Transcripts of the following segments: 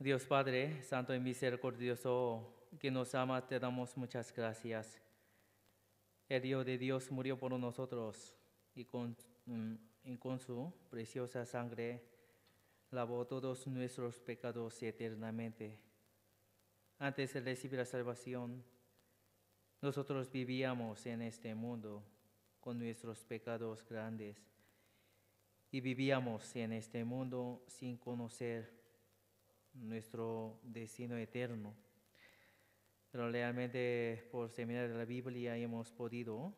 Dios Padre, Santo y Misericordioso, que nos ama, te damos muchas gracias. El Hijo de Dios murió por nosotros y con su preciosa sangre lavó todos nuestros pecados eternamente. Antes de recibir la salvación, nosotros vivíamos en este mundo con nuestros pecados grandes y vivíamos en este mundo sin conocer nuestro destino eterno. Pero realmente por examinar la Biblia hemos podido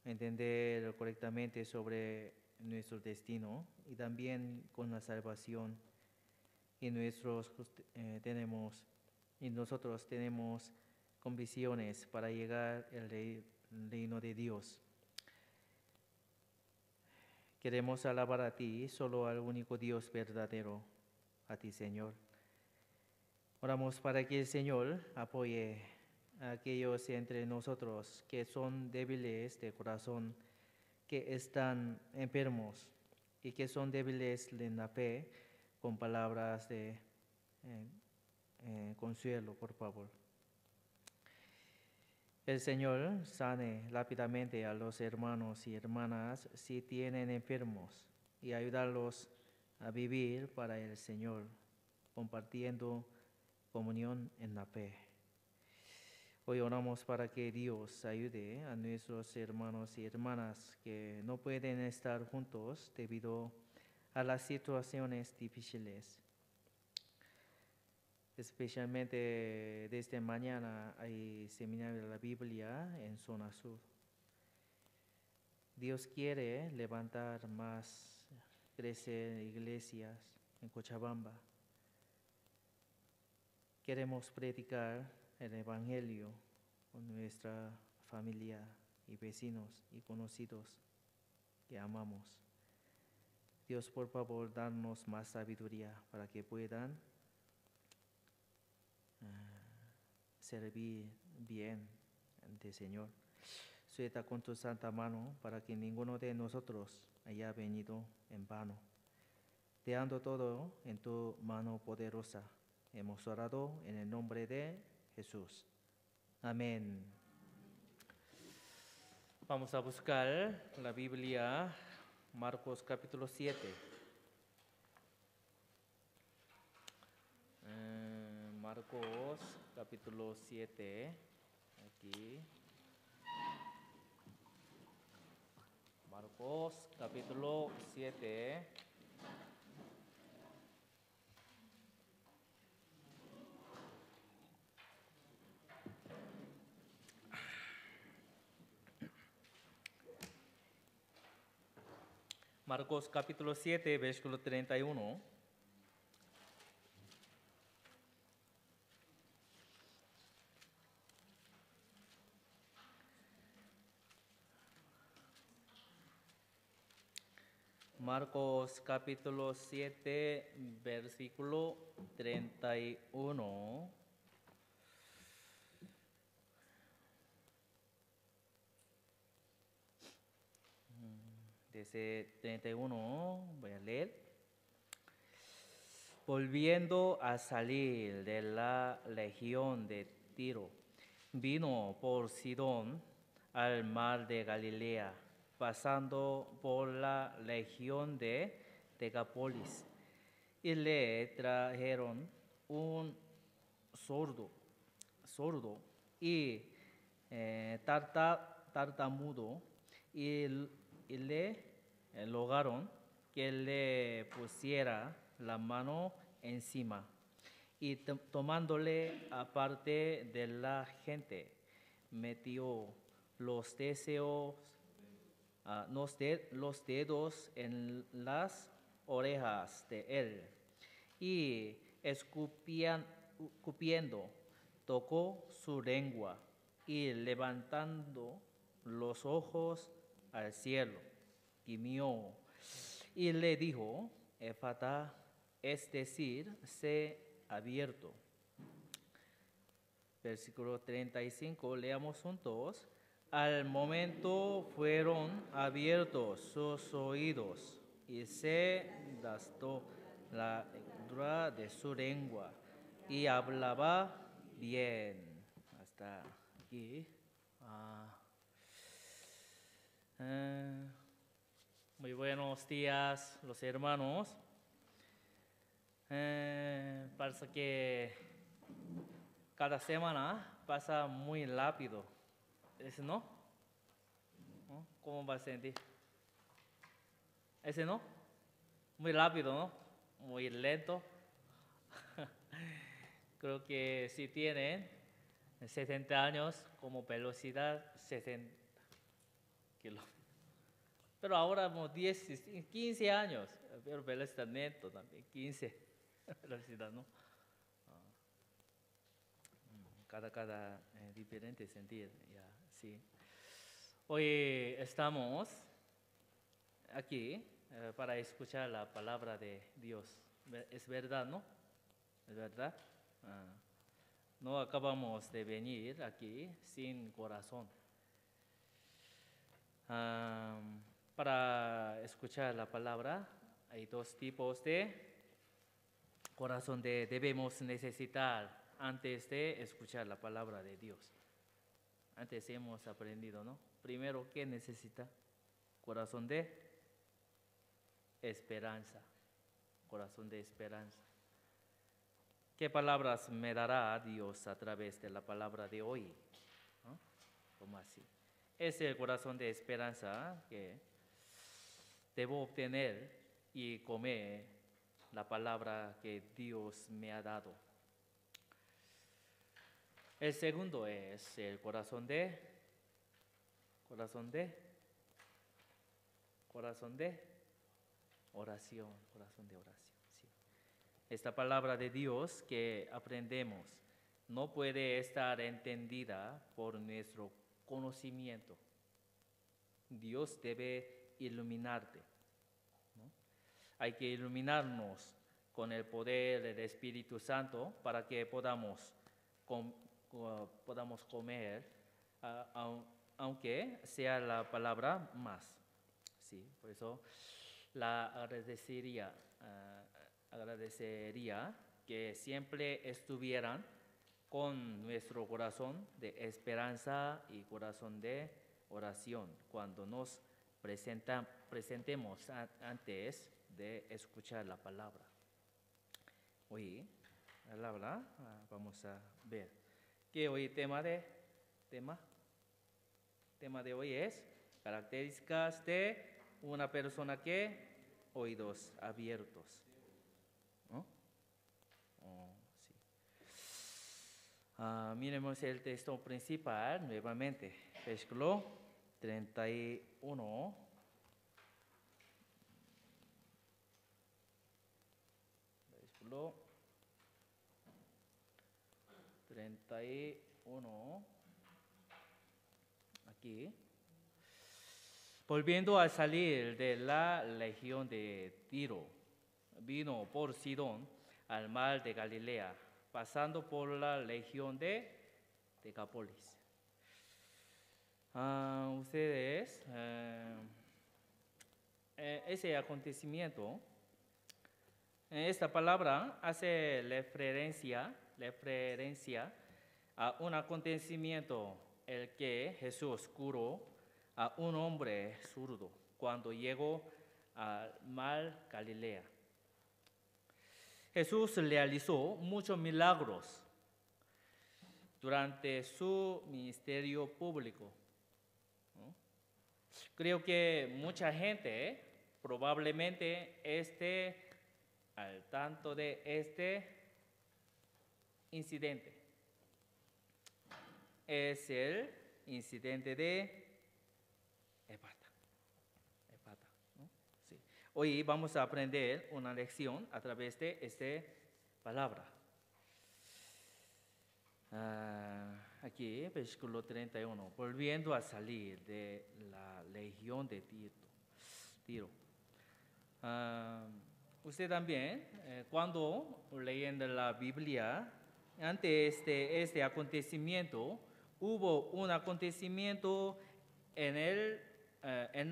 entender correctamente sobre nuestro destino y también con la salvación y nosotros tenemos convicciones para llegar al reino de Dios. Queremos alabar a ti, solo al único Dios verdadero, a ti, Señor. Oramos para que el Señor apoye a aquellos entre nosotros que son débiles de corazón, que están enfermos y que son débiles en la fe, con palabras de consuelo, por favor. El Señor sane rápidamente a los hermanos y hermanas si tienen enfermos y ayudarlos a vivir para el Señor, compartiendo comunión en la fe. Hoy oramos para que Dios ayude a nuestros hermanos y hermanas que no pueden estar juntos debido a las situaciones difíciles. Especialmente desde mañana hay seminario de la Biblia en zona sur. Dios quiere levantar más, crecer iglesias en Cochabamba. Queremos predicar el Evangelio con nuestra familia y vecinos y conocidos que amamos. Dios, por favor, danos más sabiduría para que puedan servir bien ante el Señor. Suelta con tu santa mano para que ninguno de nosotros haya venido en vano. Dejando todo en tu mano poderosa, hemos orado en el nombre de Jesús. Amén. Vamos a buscar la Biblia, Marcos capítulo 7. Marcos capítulo 7, aquí. Marcos capítulo 7. Marcos capítulo 7, versículo 31. Marcos capítulo 7, versículo 31. Desde 31 voy a leer. Volviendo a salir de la región de Tiro, vino por Sidón al mar de Galilea, pasando por la región de Decápolis, y le trajeron un sordo y tartamudo, y le rogaron que le pusiera la mano encima, y tomándole aparte de la gente, metió los dedos en las orejas de él, y escupiendo, tocó su lengua, y levantando los ojos al cielo, gimió y le dijo: Efata, es decir, sé abierto. Versículo 35, leamos juntos. Al momento fueron abiertos sus oídos y se gastó la lectura de su lengua, y hablaba bien. Hasta aquí. Ah, muy buenos días, los hermanos. Parece que cada semana pasa muy rápido. ¿Ese no? ¿No? ¿Cómo va a sentir? ¿Ese no? Muy rápido, ¿no? Muy lento. Creo que si tienen 70 años como velocidad 60 kilómetros. Pero ahora 10, 15 años, pero velocidad neto también, 15 velocidad, ¿no? Cada diferente sentir, ya, sí. Hoy estamos aquí para escuchar la palabra de Dios. Es verdad, ¿no? Es verdad. No acabamos de venir aquí sin corazón. Para escuchar la palabra hay dos tipos de corazón que debemos necesitar antes de escuchar la palabra de Dios. Antes hemos aprendido, ¿no? Primero, ¿qué necesita? Corazón de esperanza. Corazón de esperanza. ¿Qué palabras me dará Dios a través de la palabra de hoy? ¿No? ¿Cómo así? Es el corazón de esperanza que debo obtener y comer la palabra que Dios me ha dado. El segundo es el corazón de oración, sí. Esta palabra de Dios que aprendemos no puede estar entendida por nuestro conocimiento. Dios debe iluminarte, ¿no? Hay que iluminarnos con el poder del Espíritu Santo para que podamos comer, aunque sea la palabra más. Sí, por eso la agradecería que siempre estuvieran con nuestro corazón de esperanza y corazón de oración cuando nos presentemos antes de escuchar la palabra. Hoy, la palabra, vamos a ver que hoy tema de hoy es características de una persona que oídos abiertos. ¿No? Sí. Miremos el texto principal nuevamente, versículo 31. Versículo 31. Aquí. Volviendo a salir de la legión de Tiro, vino por Sidón al mar de Galilea, pasando por la legión de Decápolis. Ustedes, ese acontecimiento, esta palabra hace referencia a un acontecimiento el que Jesús curó a un hombre zurdo cuando llegó al mar Galilea. Jesús realizó muchos milagros durante su ministerio público, ¿no? Creo que mucha gente probablemente esté al tanto de este incidente. Es el incidente de Epata, ¿no? Sí. Hoy vamos a aprender una lección a través de esta palabra. Aquí, versículo 31, volviendo a salir de la legión de Tiro. Usted también, cuando leyendo la Biblia, antes de este acontecimiento, hubo un acontecimiento en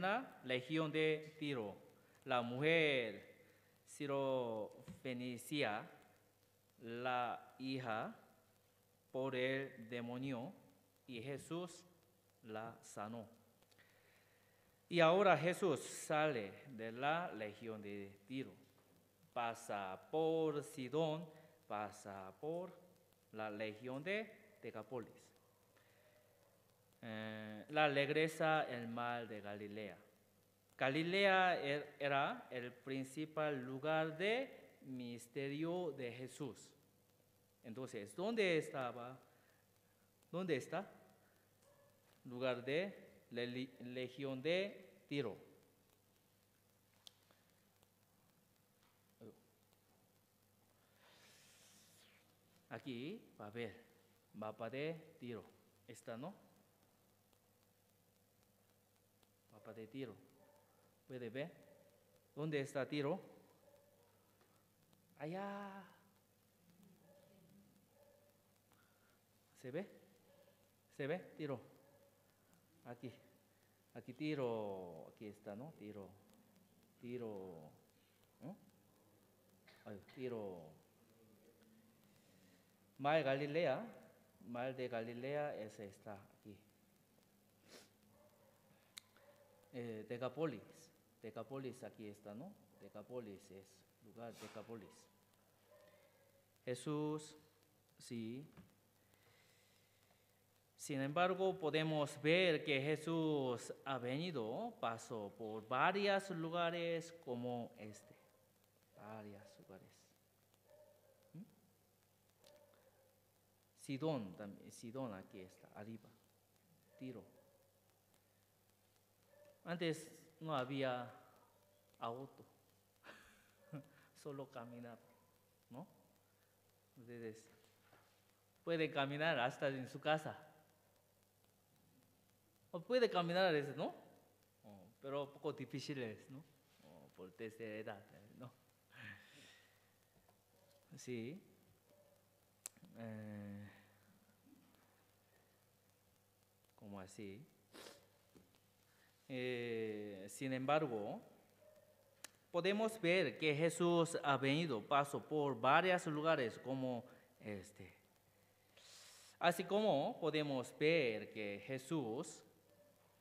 la legión de Tiro. La mujer sirofenicia, la hija por el demonio y Jesús la sanó. Y ahora Jesús sale de la región de Tiro, pasa por Sidón, pasa por la región de Decápolis. La regresa al mar de Galilea. Galilea era el principal lugar de ministerio de Jesús. Entonces, ¿dónde estaba? ¿Dónde está? Lugar de la región de Tiro. Aquí va a ver, mapa de Tiro. ¿Está, no? Mapa de Tiro. ¿Puede ver? ¿Dónde está Tiro? Allá. ¿Se ve? ¿Se ve? Tiro. Aquí. Aquí Tiro. Aquí está, ¿no? Tiro. Tiro. ¿No? Ay, Tiro. Mar Galilea. Mar de Galilea, ese está aquí. Decápolis. Decápolis aquí está, ¿no? Decápolis es lugar Decápolis. Jesús, sí. Sin embargo, podemos ver que Jesús ha venido, pasó por varios lugares como este. Varios lugares. Sidón también, Sidón aquí está, arriba. Tiro. Antes no había auto, solo caminar, ¿no? Ustedes pueden caminar hasta en su casa. O puede caminar a veces, ¿no? Pero un poco difíciles, ¿no? Por tercera edad, ¿no? Sí. Como así. Sin embargo, podemos ver que Jesús ha venido, pasó por varios lugares como este. Así como podemos ver que Jesús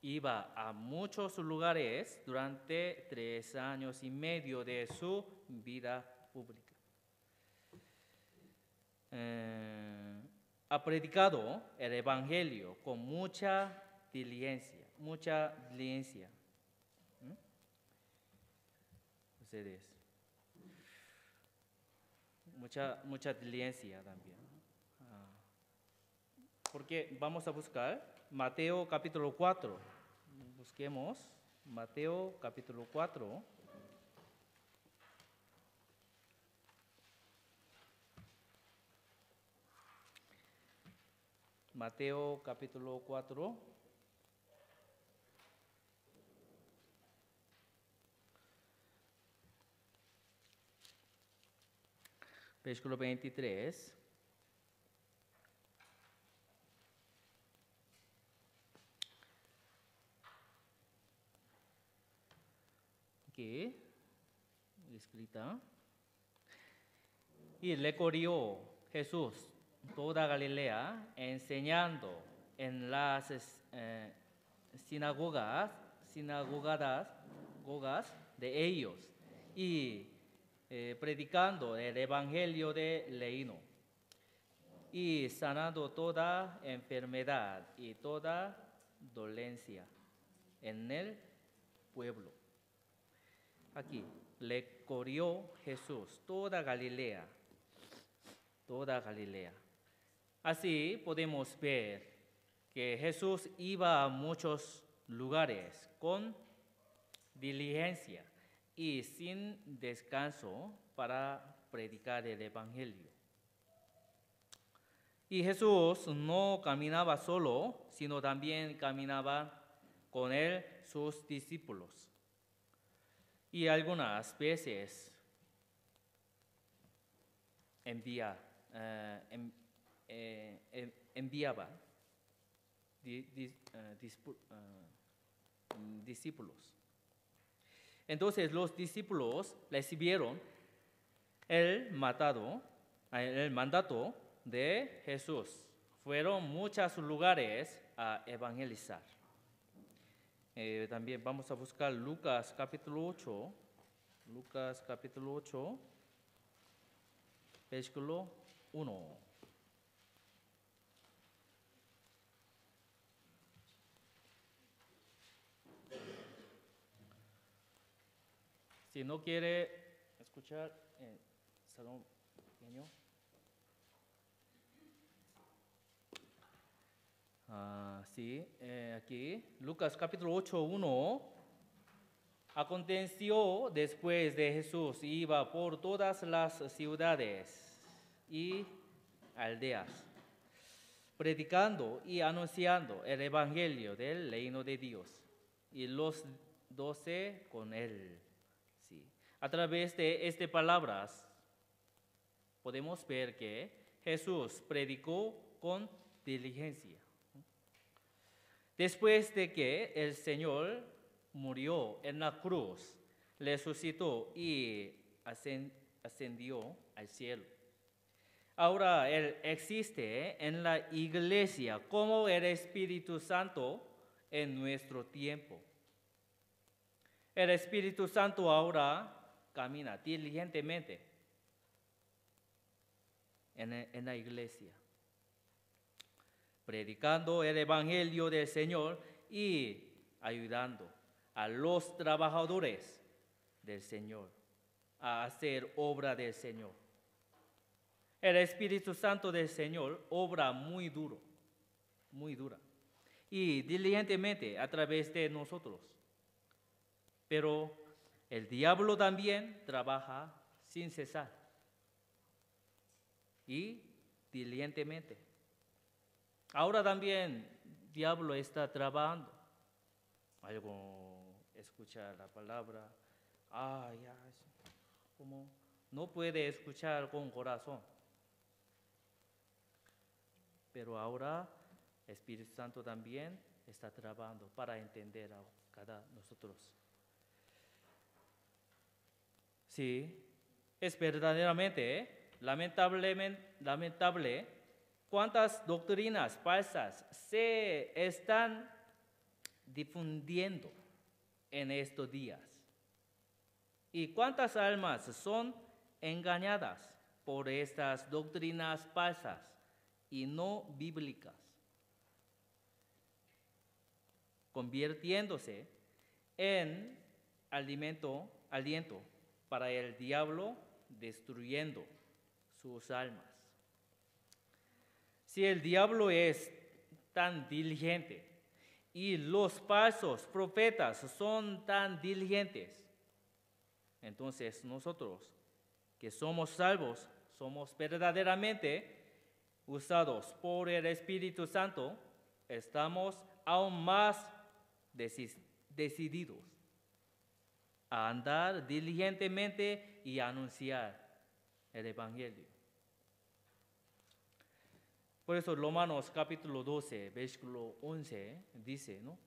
iba a muchos lugares durante 3 años y medio de su vida pública. Ha predicado el Evangelio con mucha diligencia, Ustedes, mucha diligencia también. Porque vamos a buscar Mateo capítulo 4. Busquemos Mateo capítulo 4. Mateo capítulo 4. Versículo 23. Aquí, escrita. Y recorrió Jesús toda Galilea, enseñando en las sinagogas de ellos y predicando el evangelio del reino y sanando toda enfermedad y toda dolencia en el pueblo. Aquí, recorrió Jesús toda Galilea. Así podemos ver que Jesús iba a muchos lugares con diligencia y sin descanso para predicar el Evangelio. Y Jesús no caminaba solo, sino también caminaba con él sus discípulos. Y algunas veces enviaba discípulos. Entonces los discípulos recibieron el matado el mandato de Jesús. Fueron muchos lugares a evangelizar. También vamos a buscar Lucas capítulo 8. Lucas capítulo 8, versículo 1. Si no quiere escuchar en salón pequeño. Sí, aquí, Lucas capítulo 8, 1. Aconteció después de Jesús, iba por todas las ciudades y aldeas, predicando y anunciando el evangelio del reino de Dios, y los 12 con él. Sí. A través de estas palabras podemos ver que Jesús predicó con diligencia. Después de que el Señor murió en la cruz, resucitó y ascendió al cielo. Ahora Él existe en la iglesia como el Espíritu Santo en nuestro tiempo. El Espíritu Santo ahora camina diligentemente en la iglesia, predicando el evangelio del Señor y ayudando a los trabajadores del Señor a hacer obra del Señor. El Espíritu Santo del Señor obra muy dura, y diligentemente a través de nosotros. Pero el diablo también trabaja sin cesar y diligentemente. Ahora también el diablo está trabajando. Algo escuchar la palabra, como no puede escuchar con corazón. Pero ahora el Espíritu Santo también está trabajando para entender a cada nosotros. Sí, es verdaderamente lamentable cuántas doctrinas falsas se están difundiendo en estos días y cuántas almas son engañadas por estas doctrinas falsas y no bíblicas, convirtiéndose en aliento para el diablo, destruyendo sus almas. Si el diablo es tan diligente y los falsos profetas son tan diligentes, entonces nosotros que somos salvos, somos verdaderamente usados por el Espíritu Santo, estamos aún más decididos a andar diligentemente y a anunciar el Evangelio. Por eso Romanos capítulo 12, versículo 11 dice, ¿no?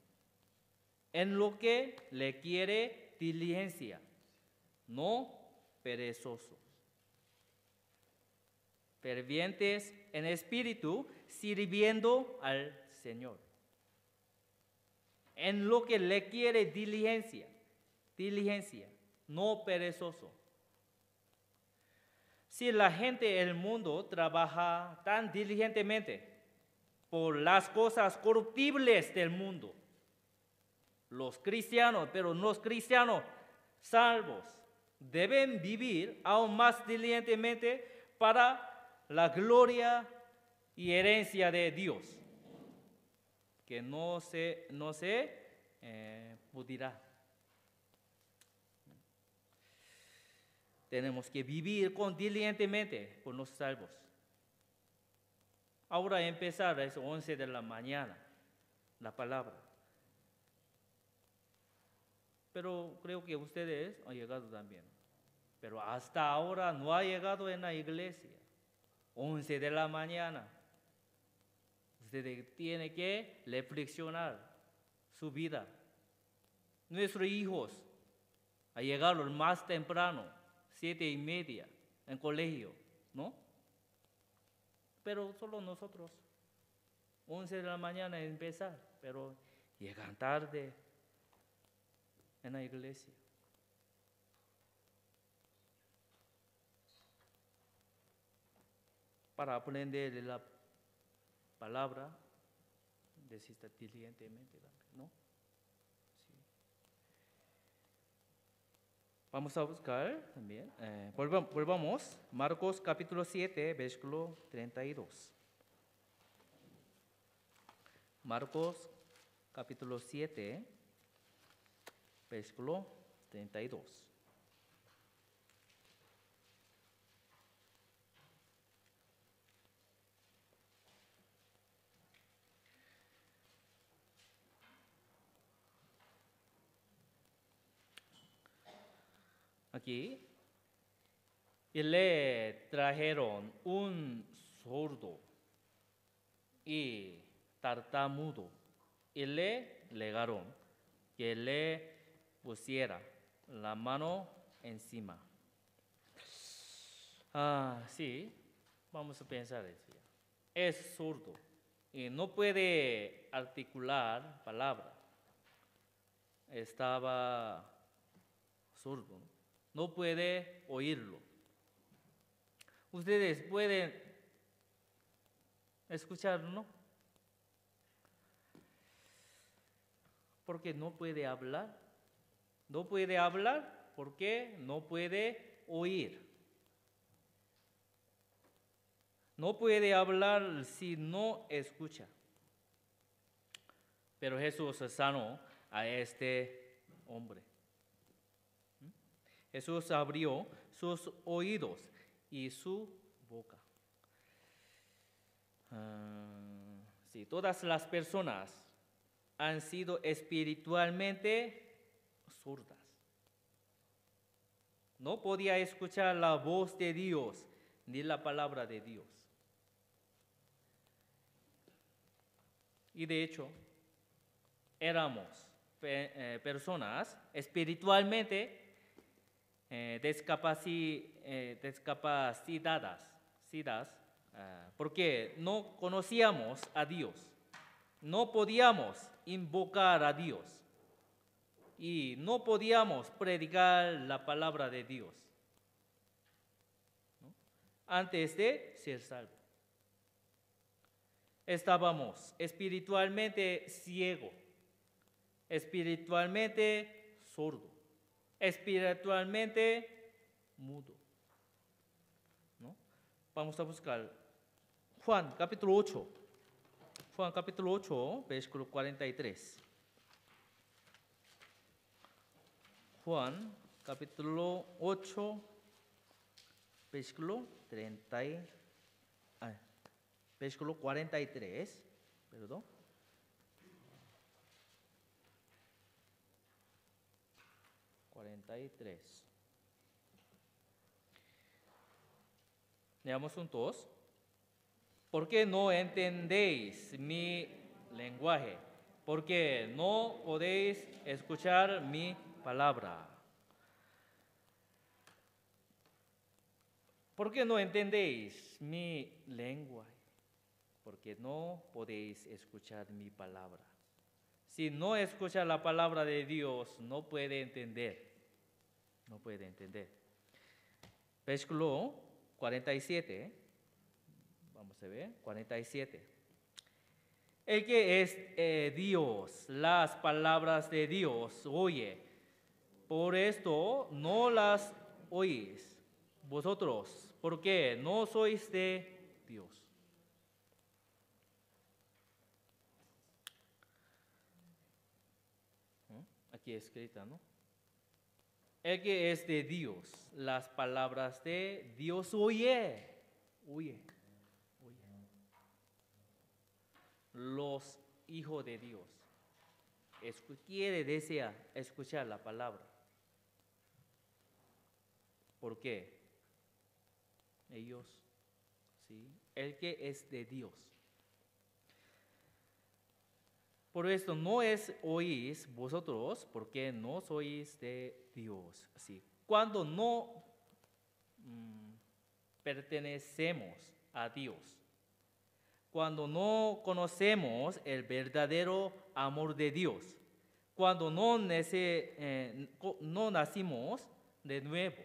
En lo que le quiere diligencia, no perezosos, fervientes en espíritu, sirviendo al Señor. En lo que le quiere diligencia, no perezoso. Si la gente del mundo trabaja tan diligentemente por las cosas corruptibles del mundo, los cristianos, pero los cristianos salvos, deben vivir aún más diligentemente para la gloria y herencia de Dios, que no se pudrirá. Tenemos que vivir diligentemente por los salvos. Ahora empezar es 11 de la mañana, la palabra. Pero creo que ustedes han llegado también. Pero hasta ahora no ha llegado en la iglesia. 11 de la mañana. Ustedes tienen que reflexionar su vida. Nuestros hijos han llegado más temprano, 7:30 en colegio, ¿no? pero solo nosotros. 11 de la mañana empezar, pero llegan tarde en la iglesia. Para aprender la palabra, necesita diligentemente también, ¿no? Sí. Vamos a buscar también, volvamos, Marcos capítulo 7, versículo 32. Marcos capítulo 7, versículo 32. Aquí, y le trajeron un sordo y tartamudo y le legaron que le pusiera la mano encima. Sí, vamos a pensar eso ya. Es sordo y no puede articular palabra. Estaba sordo, no puede oírlo. Ustedes pueden escucharlo, ¿no? Porque no puede hablar. No puede hablar porque no puede oír. No puede hablar si no escucha. Pero Jesús sanó a este hombre. Jesús abrió sus oídos y su boca. Sí, todas las personas han sido espiritualmente sordas. No podía escuchar la voz de Dios ni la palabra de Dios. Y de hecho, éramos personas espiritualmente discapacitadas, porque no conocíamos a Dios, no podíamos invocar a Dios y no podíamos predicar la palabra de Dios, ¿no? Antes de ser salvos. Estábamos espiritualmente ciegos, espiritualmente sordos, espiritualmente mudo, ¿no? Vamos a buscar Juan capítulo 8. Juan capítulo 8, versículo 43. Juan capítulo 8, versículo 43, perdón. 43. Leamos juntos. ¿Por qué no entendéis mi lenguaje? Porque no podéis escuchar mi palabra. ¿Por qué no entendéis mi lenguaje? Porque no podéis escuchar mi palabra. Si no escucha la palabra de Dios, no puede entender. No puede entender. Versículo 47. Vamos a ver, 47. El que es Dios, las palabras de Dios oye. Por esto no las oís vosotros, porque no sois de Dios. Aquí escrita, ¿no? El que es de Dios, las palabras de Dios oye. Oye. Los hijos de Dios desea escuchar la palabra. ¿Por qué? Ellos, ¿sí? El que es de Dios. Por esto no oís vosotros, porque no sois de Dios. ¿Sí? Cuando no pertenecemos a Dios, cuando no conocemos el verdadero amor de Dios, cuando no nacimos de nuevo,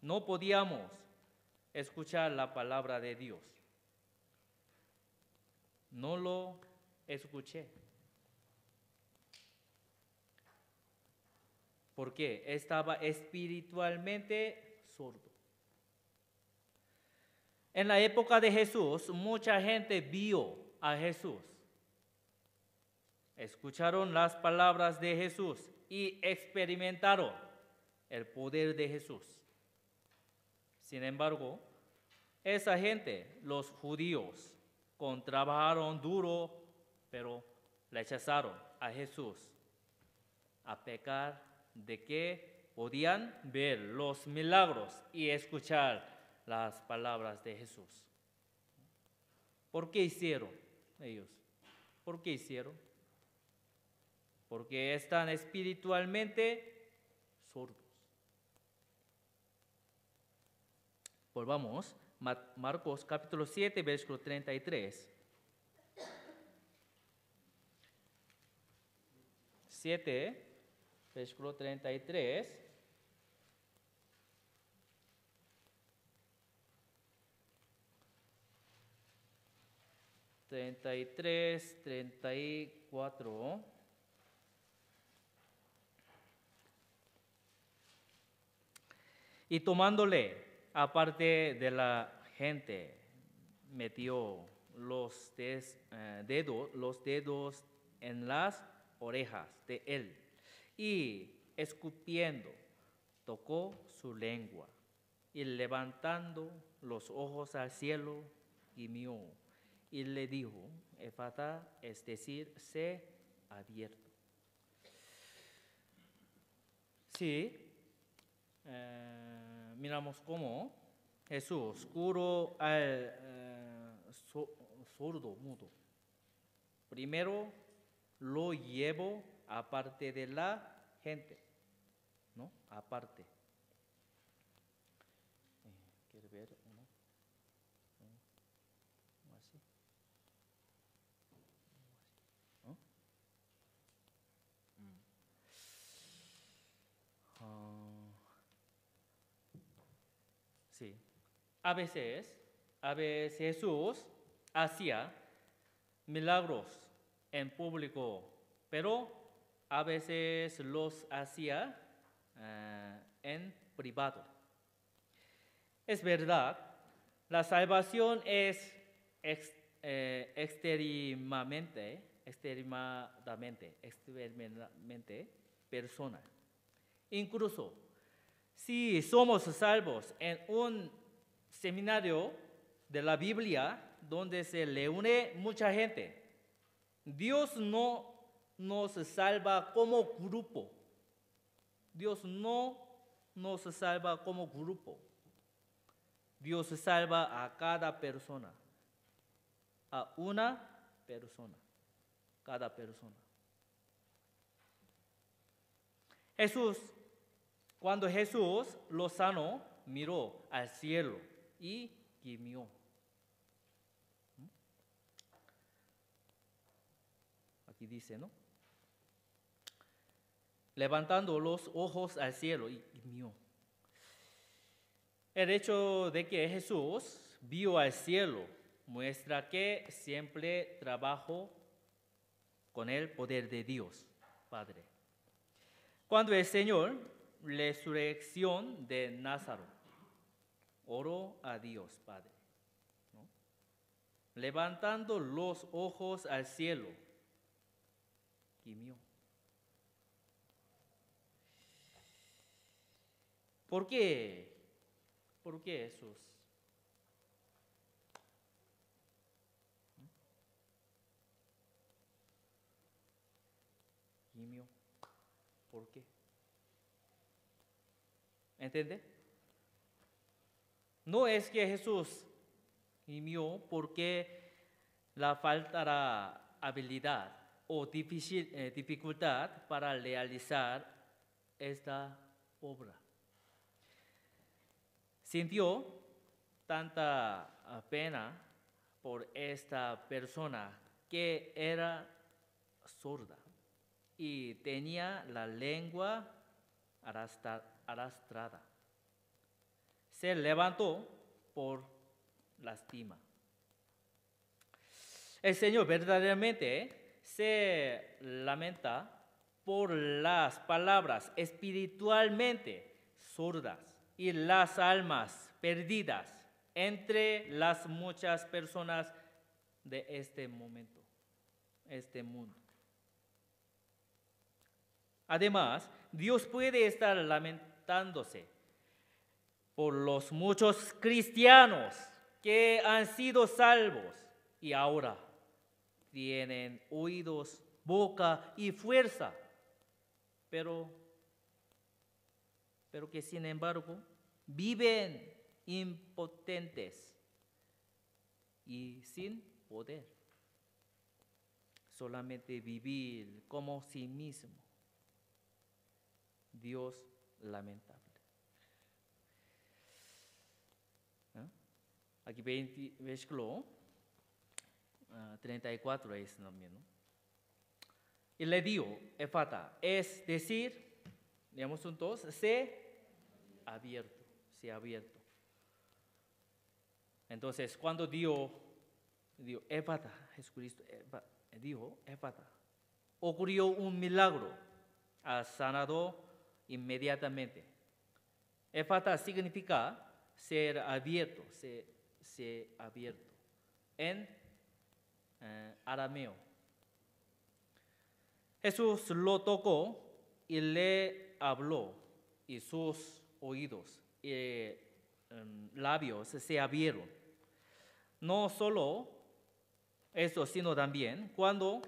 no podíamos escuchar la palabra de Dios. No lo escuché. Porque estaba espiritualmente sordo. En la época de Jesús, mucha gente vio a Jesús. Escucharon las palabras de Jesús y experimentaron el poder de Jesús. Sin embargo, esa gente, los judíos, trabajaron duro, pero rechazaron a Jesús a pecar de que podían ver los milagros y escuchar las palabras de Jesús. ¿Por qué hicieron ellos? ¿Por qué hicieron? Porque están espiritualmente sordos. Volvamos, Marcos capítulo 7, versículo 33. 7, versículo 33. Treinta y tres, 34. Y tomándole aparte de la gente, metió los dedos en las orejas de él y escupiendo tocó su lengua y levantando los ojos al cielo gimió y le dijo, Efata, es decir, sé abierto. Sí, miramos cómo Jesús curó al sordo mudo. Primero lo llevó aparte de la gente, ¿no? Aparte. ¿Quiere ver? ¿No? Así. ¿No? Sí. A veces Jesús hacía milagros en público, pero a veces los hacía en privado. Es verdad, la salvación es extremadamente personal. Incluso si somos salvos en un seminario de la Biblia donde se reúne mucha gente, Dios no nos salva como grupo. Dios no nos salva como grupo. Dios salva a cada persona, a una persona, cada persona. Cuando Jesús lo sanó, miró al cielo y gimió. Aquí dice, ¿no? Levantando los ojos al cielo y gimió. El hecho de que Jesús vio al cielo muestra que siempre trabajó con el poder de Dios, Padre. Cuando el Señor, resurrección de Lázaro, oró a Dios, Padre, ¿no? Levantando los ojos al cielo, gimió. ¿Por qué? ¿Por qué Jesús? Gimió. ¿Por qué? ¿Entiende? No es que Jesús gimió porque le faltará habilidad o dificultad para realizar esta obra. Sintió tanta pena por esta persona que era sorda y tenía la lengua arrastrada. Se levantó por lástima. El Señor verdaderamente se lamenta por las palabras espiritualmente sordas y las almas perdidas entre las muchas personas de este momento, este mundo. Además, Dios puede estar lamentándose por los muchos cristianos que han sido salvos y ahora tienen oídos, boca y fuerza, pero que sin embargo viven impotentes y sin poder. Solamente vivir como sí mismo. Dios lamentable. Aquí versículo 34 es también, ¿no? Y le dio Efata, es decir, digamos juntos, sé abierto. Entonces, cuando dio Efata, Jesucristo dijo Efata, ocurrió un milagro, ha sanado inmediatamente. Efata significa ser abierto, ser abierto en arameo. Jesús lo tocó y le habló y sus oídos y labios se abrieron. No solo eso, sino también cuando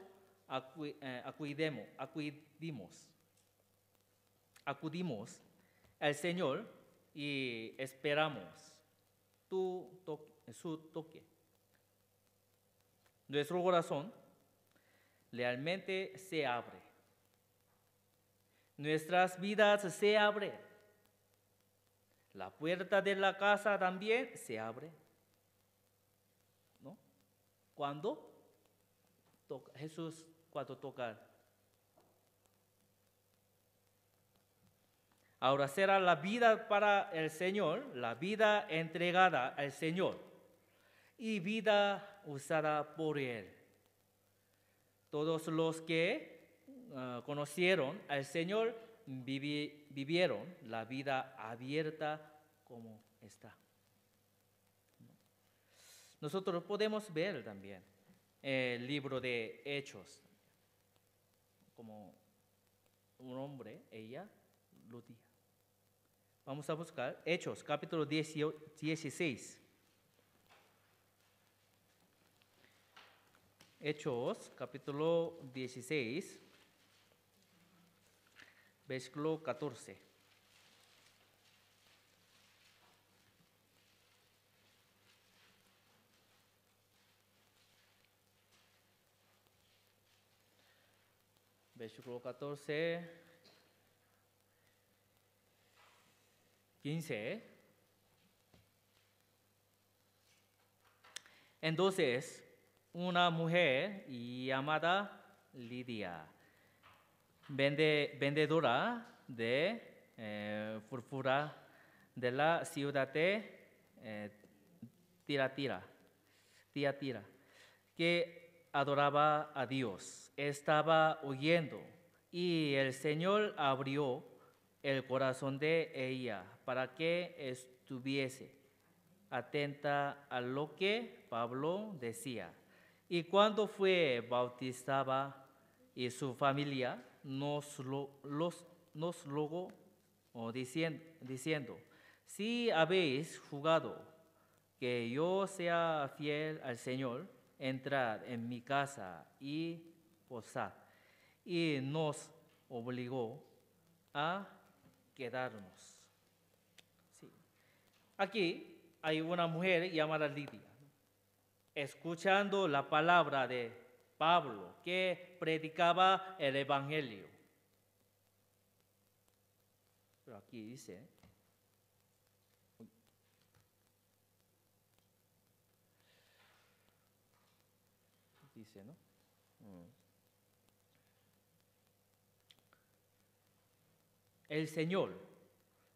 acudimos al Señor y esperamos su toque. Nuestro corazón realmente se abre. Nuestras vidas se abren. La puerta de la casa también se abre. ¿No? ¿Cuándo? Jesús cuando toca. Ahora será la vida para el Señor, la vida entregada al Señor y vida usada por Él. Todos los que conocieron al Señor vivieron la vida abierta como está. Nosotros podemos ver también el libro de Hechos, como un hombre, ella lo dijo. Vamos a buscar Hechos, capítulo 16. Hechos, capítulo 16, versículo 14. Versículo 14, 15. Entonces, una mujer llamada Lidia, vendedora de púrpura de la ciudad de Tiatira, que adoraba a Dios, estaba oyendo y el Señor abrió el corazón de ella para que estuviese atenta a lo que Pablo decía. Y cuando fue bautizada y su familia nos rogó diciendo, si habéis jurado que yo sea fiel al Señor, entrad en mi casa y posad. Y nos obligó a quedarnos. Sí. Aquí hay una mujer llamada Lidia, escuchando la palabra de Pablo que predicaba el Evangelio. Pero aquí dice, dice, ¿no? El Señor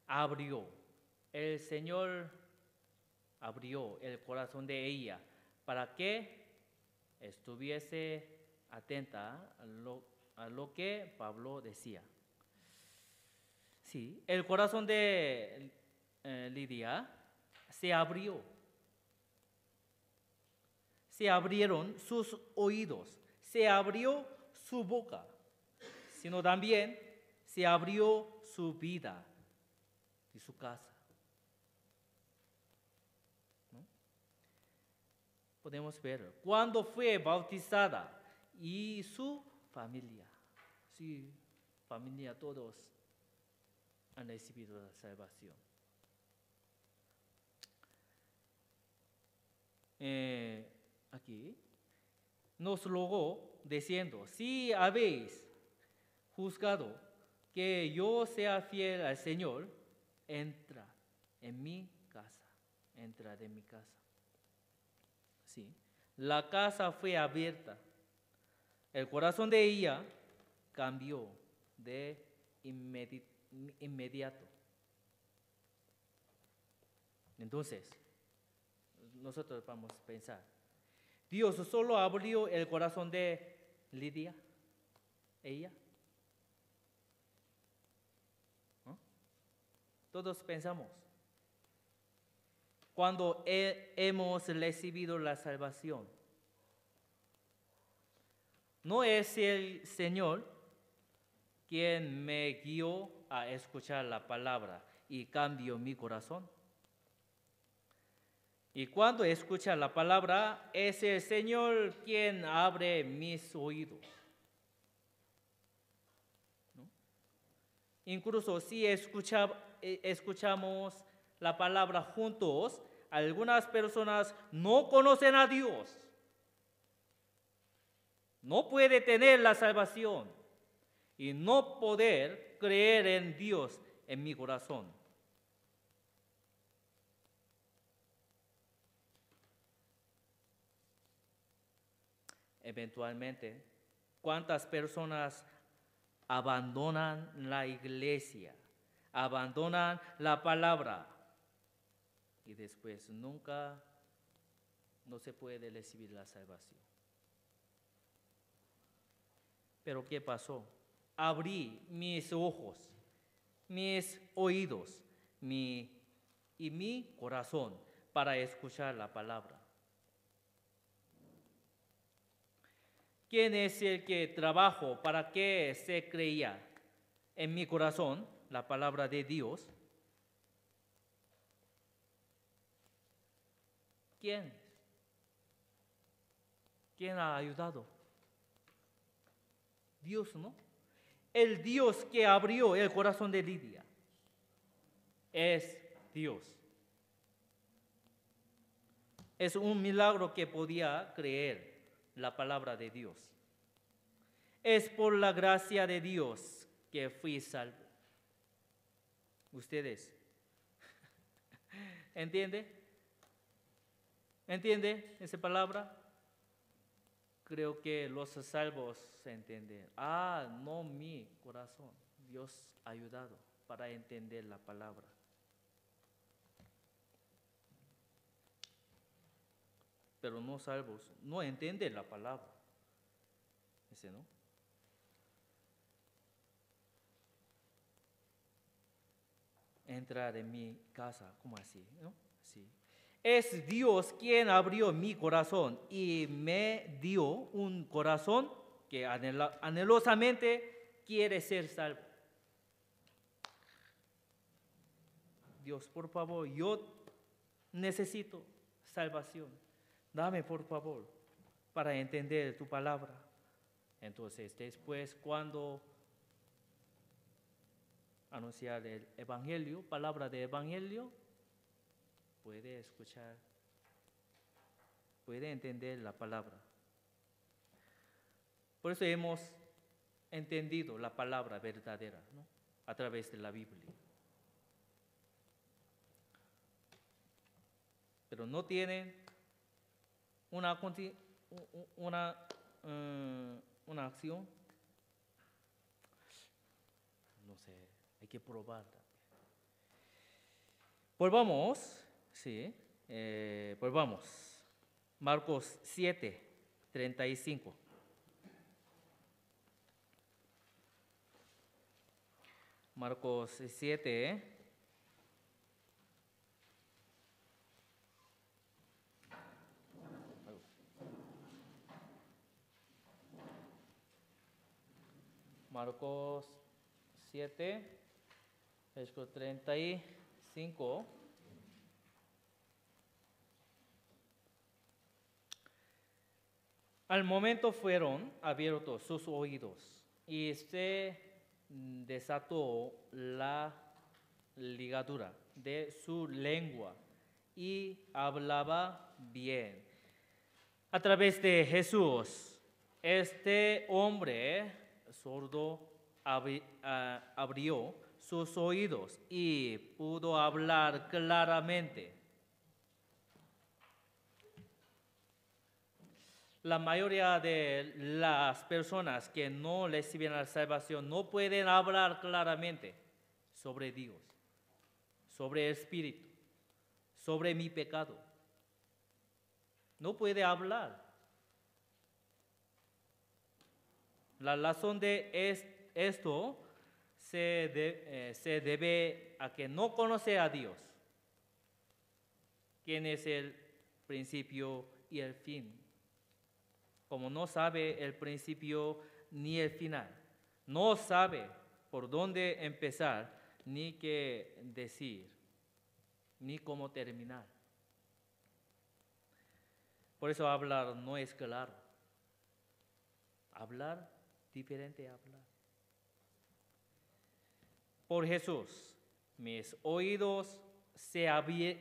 abrió, el Señor abrió el corazón de ella para que estuviese atenta a lo que Pablo decía. Sí, el corazón de Lidia se abrió. Se abrieron sus oídos, se abrió su boca, sino también se abrió su vida y su casa. ¿No? Podemos ver cuando fue bautizada y su familia. Sí, familia, todos han recibido la salvación. Aquí nos rogó diciendo, si habéis juzgado que yo sea fiel al Señor, entra en mi casa, entra de mi casa. Sí, la casa fue abierta, el corazón de ella cambió de inmediato. Entonces, nosotros vamos a pensar, Dios solo abrió el corazón de Lidia, ella. ¿No? Todos pensamos, cuando hemos recibido la salvación, no es el Señor quien me guió a escuchar la palabra y cambió mi corazón. Y cuando escucha la palabra, es el Señor quien abre mis oídos. ¿No? Incluso si escuchamos la palabra juntos, algunas personas no conocen a Dios. No puede tener la salvación y no poder creer en Dios en mi corazón. Eventualmente, ¿cuántas personas abandonan la iglesia, abandonan la palabra y después nunca no se puede recibir la salvación? Pero ¿qué pasó? Abrí mis ojos, mis oídos y mi corazón para escuchar la palabra. ¿Quién es el que trabajó para que se creía en mi corazón la palabra de Dios? ¿Quién? ¿Quién ha ayudado? Dios, ¿no? El Dios que abrió el corazón de Lidia es Dios. Es un milagro que podía creer la palabra de Dios. Es por la gracia de Dios que fui salvo. ¿Ustedes? ¿Entiende? ¿Entiende esa palabra? Creo que los salvos se entienden. No mi corazón. Dios ha ayudado para entender la palabra. Pero no salvos, no entienden la palabra. Ese no. Entrar en mi casa, ¿cómo así? ¿No? Sí. Es Dios quien abrió mi corazón y me dio un corazón que anhelosamente quiere ser salvo. Dios, por favor, yo necesito salvación. Dame, por favor, para entender tu palabra. Entonces, después, cuando anunciar el evangelio, palabra de evangelio, puede escuchar, puede entender la palabra. Por eso hemos entendido la palabra verdadera, ¿no? A través de la Biblia. Pero no tienen una una acción. No sé, hay que probar. Volvamos, sí, volvamos. Marcos 7, 35. Marcos 7, Marcos 7, versículo 35. Al momento fueron abiertos sus oídos y se desató la ligadura de su lengua y hablaba bien. A través de Jesús, este hombre sordo abrió sus oídos y pudo hablar claramente. La mayoría de las personas que no reciben la salvación no pueden hablar claramente sobre Dios, sobre el Espíritu, sobre mi pecado. No puede hablar. La razón de esto se debe a que no conoce a Dios, quién es el principio y el fin. Como no sabe el principio ni el final, no sabe por dónde empezar, ni qué decir, ni cómo terminar. Por eso hablar no es claro. Hablar, diferente a hablar. Por Jesús, mis oídos se abrieron,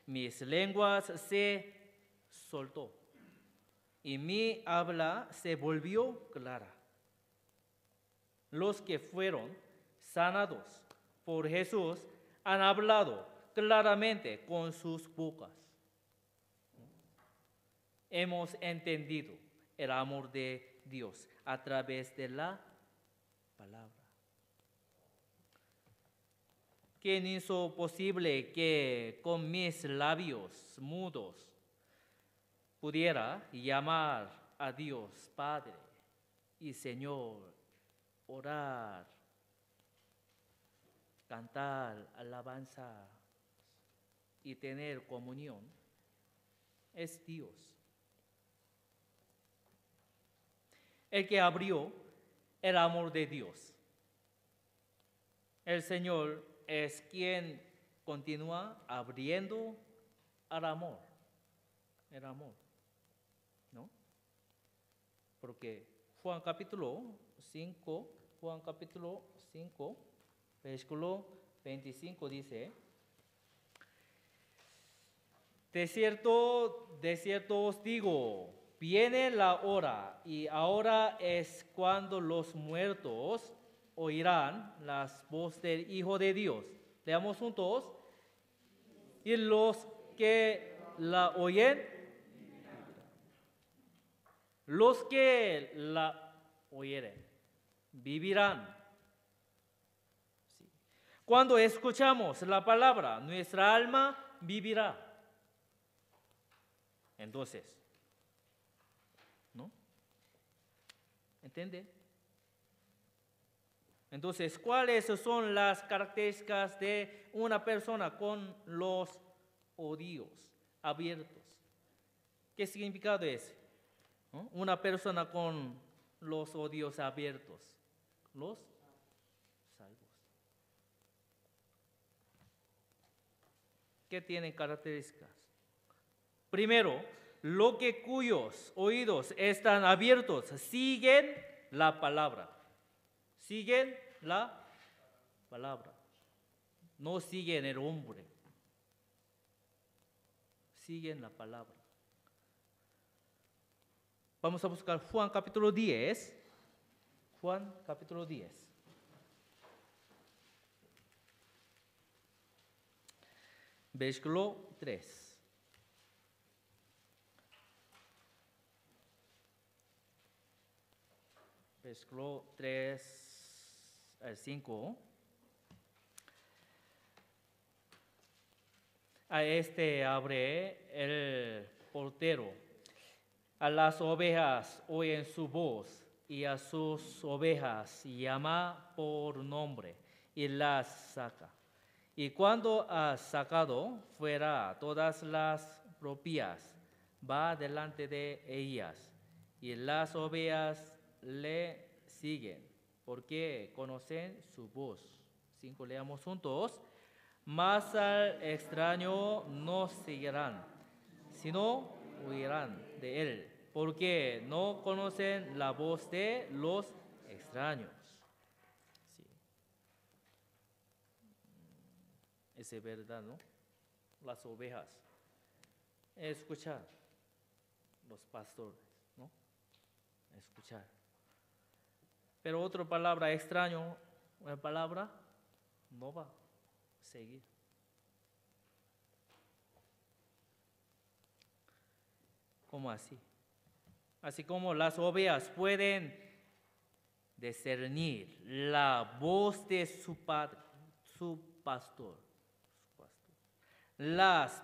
mis lenguas se soltó y mi habla se volvió clara. Los que fueron sanados por Jesús han hablado claramente con sus bocas. Hemos entendido el amor de Dios a través de la palabra. ¿Quién hizo posible que con mis labios mudos pudiera llamar a Dios Padre y Señor, orar, cantar alabanza y tener comunión? Es Dios. El que abrió el amor de Dios. El Señor es quien continúa abriendo el amor, ¿no? Porque Juan capítulo 5, versículo 25 dice: de cierto os digo, viene la hora y ahora es cuando los muertos oirán la voz del Hijo de Dios. Leamos juntos. Y los que la oyen, vivirán. Sí. Cuando escuchamos la palabra, nuestra alma vivirá. Entonces, ¿no? ¿Entiende? Entonces, ¿cuáles son las características de una persona con los oídos abiertos? ¿Qué significado es? ¿No? Una persona con los oídos abiertos, los salvos. ¿Qué tienen características? Primero, lo que cuyos oídos están abiertos siguen la palabra. Siguen la palabra. No siguen el hombre. Siguen la palabra. Vamos a buscar Juan capítulo 10. Juan capítulo 10. Versículo 3. versículo 3 al 5. A este abre el portero. A las ovejas oyen su voz y a sus ovejas llama por nombre y las saca. Y cuando ha sacado fuera todas las propias, va delante de ellas y las ovejas le siguen porque conocen su voz. 5, leamos juntos. Mas al extraño no seguirán, sino huirán de él, porque no conocen la voz de los extraños. Sí. Es verdad, ¿no? Las ovejas escuchar, los pastores, ¿no? Escuchar. Pero otra palabra extraño, una palabra no va a seguir. ¿Cómo así? Así como las ovejas pueden discernir la voz de su padre, su pastor. Las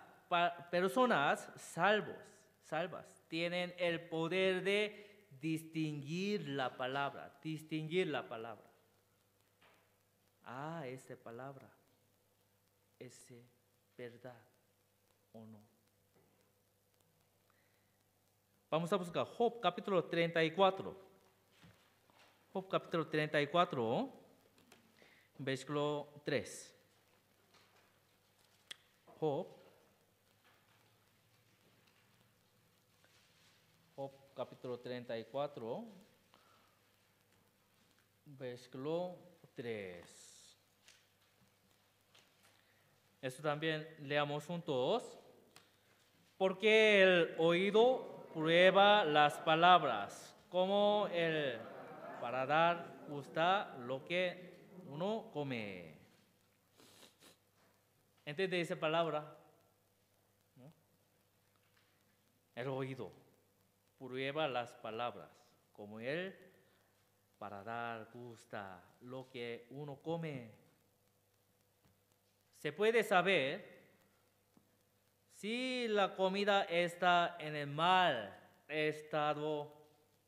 personas salvas, tienen el poder de distinguir la palabra. Ah, esta palabra es verdad o no. Vamos a buscar Job capítulo 34. Job capítulo 34, versículo 3. Job capítulo 34, versículo 3. Esto también leamos juntos. Porque el oído prueba las palabras, como el paladar gusta lo que uno come. ¿Entiende esa palabra? ¿No? El oído prueba las palabras, como el paladar gusta lo que uno come. Se puede saber si la comida está en el mal estado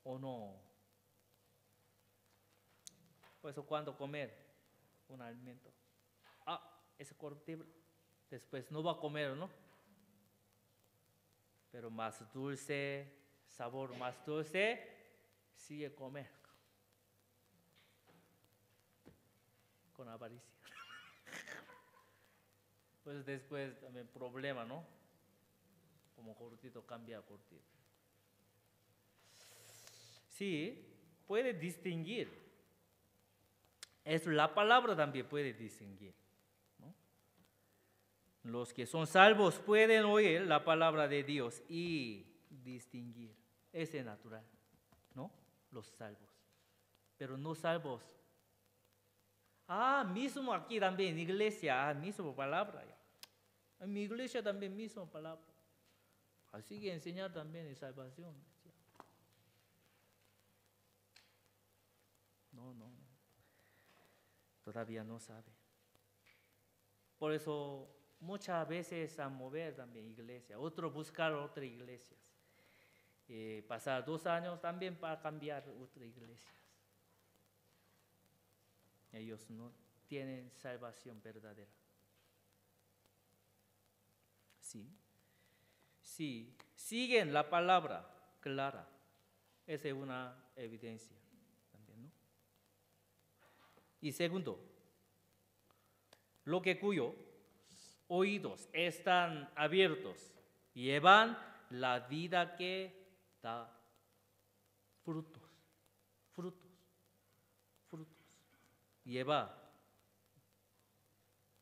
o no. Por eso cuando comer un alimento, es corruptible, después no va a comer, ¿no? Pero más dulce, sabor más dulce, sigue comer. Con avaricia. Pues después también problema, ¿no? Como cortito cambia a cortito. Sí, puede distinguir. Es la palabra también puede distinguir, ¿no? Los que son salvos pueden oír la palabra de Dios y distinguir. Ese es natural, ¿no? Los salvos. Pero no salvos. Mismo aquí también, iglesia, mismo palabra. En mi iglesia también mismo palabra. Así que enseñar también es salvación. No. Todavía no sabe. Por eso muchas veces a mover también iglesia. Otro buscar otras iglesias. Pasar 2 años también para cambiar otras iglesias. Ellos no tienen salvación verdadera. Sí, siguen la palabra clara. Esa es una evidencia también, ¿no? Y segundo, lo que cuyos oídos están abiertos llevan la vida que da frutos. Lleva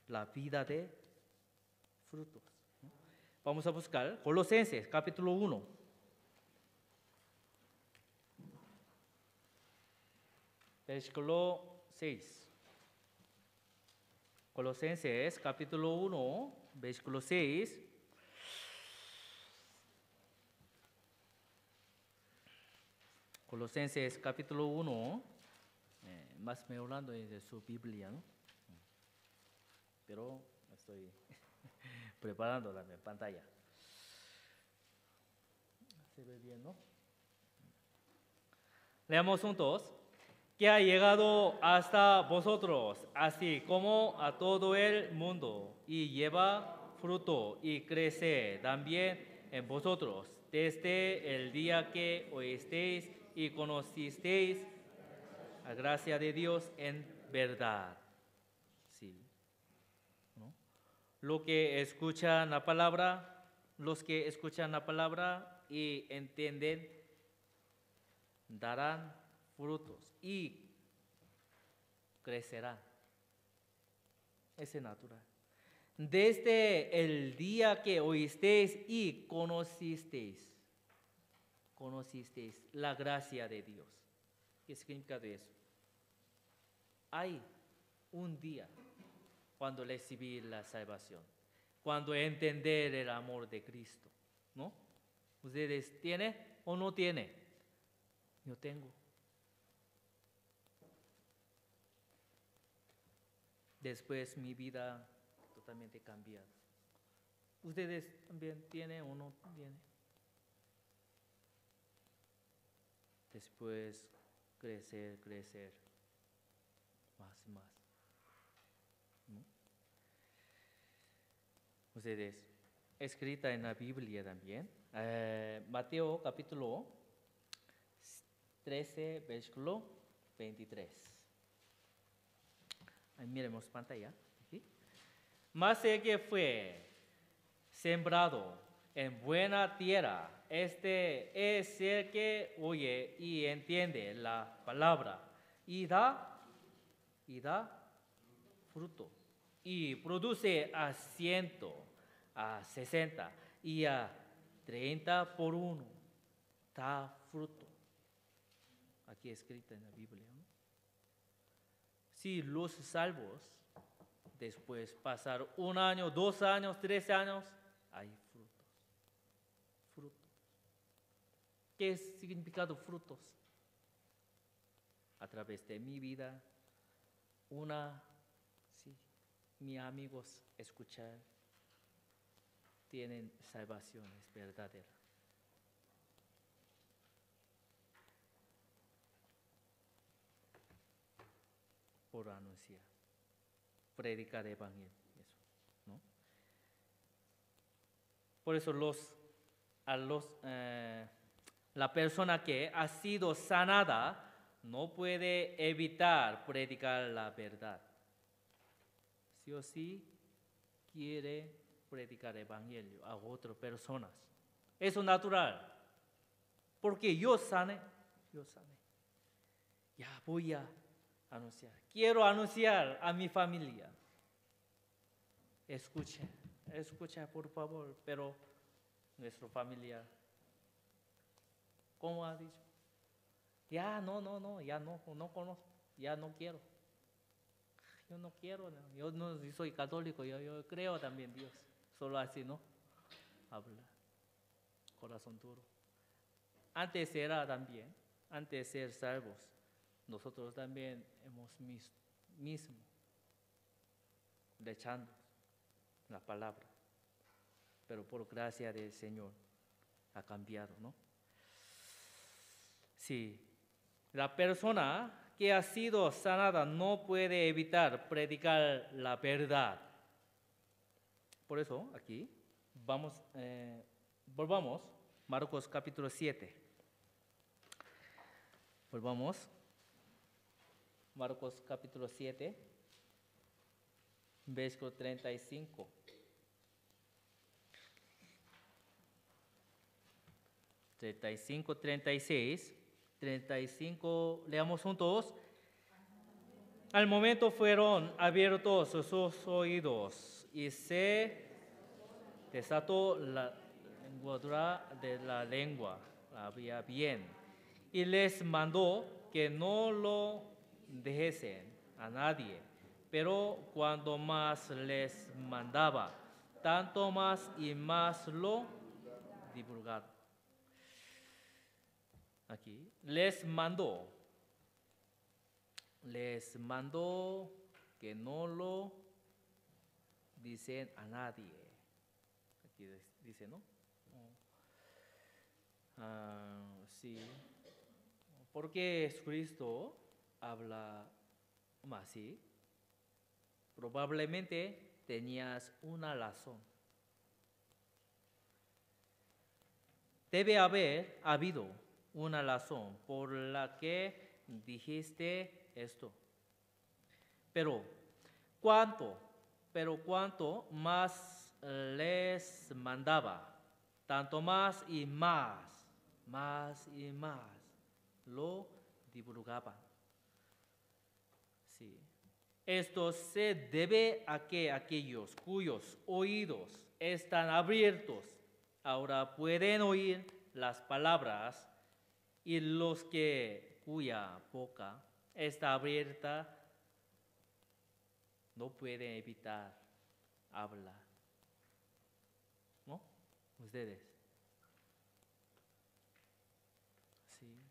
la vida de frutos. Vamos a buscar Colosenses capítulo 1. Versículo 6. Colosenses capítulo 1, versículo 6. Colosenses capítulo 1, más me hablando de su Biblia, ¿no? Pero estoy preparando la pantalla. ¿Se ve bien, no? Leamos juntos. Que ha llegado hasta vosotros, así como a todo el mundo, y lleva fruto y crece también en vosotros, desde el día que oísteis y conocisteis la gracia de Dios en verdad. Sí. ¿No? Los que escuchan la palabra y entienden, darán frutos y crecerán. Es natural. Desde el día que oísteis y conocisteis la gracia de Dios. ¿Qué significa eso? Hay un día cuando recibí la salvación, cuando entender el amor de Cristo, ¿no? ¿Ustedes tienen o no tienen? Yo tengo. Después mi vida totalmente cambiada. ¿Ustedes también tienen o no tienen? Después crecer, más y más. ¿No? Ustedes, escrita en la Biblia también, Mateo capítulo 13, versículo 23. Ahí miremos pantalla. ¿Sí? Mas el que fue sembrado en buena tierra, este es el que oye y entiende la palabra y da fruto y produce a 100, a 60 y a 30 por uno. Da fruto. Aquí escrito en la Biblia, ¿no? Si los salvos, después pasar 1 año, 2 años, 3 años, hay frutos. Frutos. ¿Qué es significado frutos? A través de mi vida, mis amigos escuchar, tienen salvación, es verdadera. Por anunciar, predicar el evangelio, eso, ¿no? Por eso la persona que ha sido sanada no puede evitar predicar la verdad. Sí o sí quiere predicar el evangelio a otras personas. Eso es natural. Porque yo sané. Ya voy a anunciar. Quiero anunciar a mi familia. Escucha por favor, pero nuestra familia, ¿cómo ha dicho? Ya no, ya no conozco, ya no quiero. Yo no quiero, yo soy católico, yo creo también en Dios. Solo así, ¿no? Habla, corazón duro. Antes de ser salvos, nosotros también hemos mismo rechazando la palabra, pero por gracia del Señor ha cambiado, ¿no? Sí, la persona que ha sido sanada no puede evitar predicar la verdad. Por eso aquí volvamos Marcos capítulo 7. Volvamos Marcos capítulo 7, versículo 35. 35, 36, 35, leamos juntos. Al momento fueron abiertos sus oídos y se desató la lengüadura de la lengua, había bien, y les mandó que no lo dijesen a nadie, pero cuando más les mandaba, tanto más y más lo divulgaron. aquí, les mandó que no lo dicen a nadie. Aquí dice, ¿no? Sí, porque Jesucristo habla así. Probablemente tenías una razón. Debe haber habido una razón por la que dijiste esto. Pero cuánto más les mandaba, tanto más y más lo divulgaban. Sí. Esto se debe a que aquellos cuyos oídos están abiertos ahora pueden oír las palabras y los cuya boca está abierta no pueden evitar hablar. ¿No? Ustedes. Sí.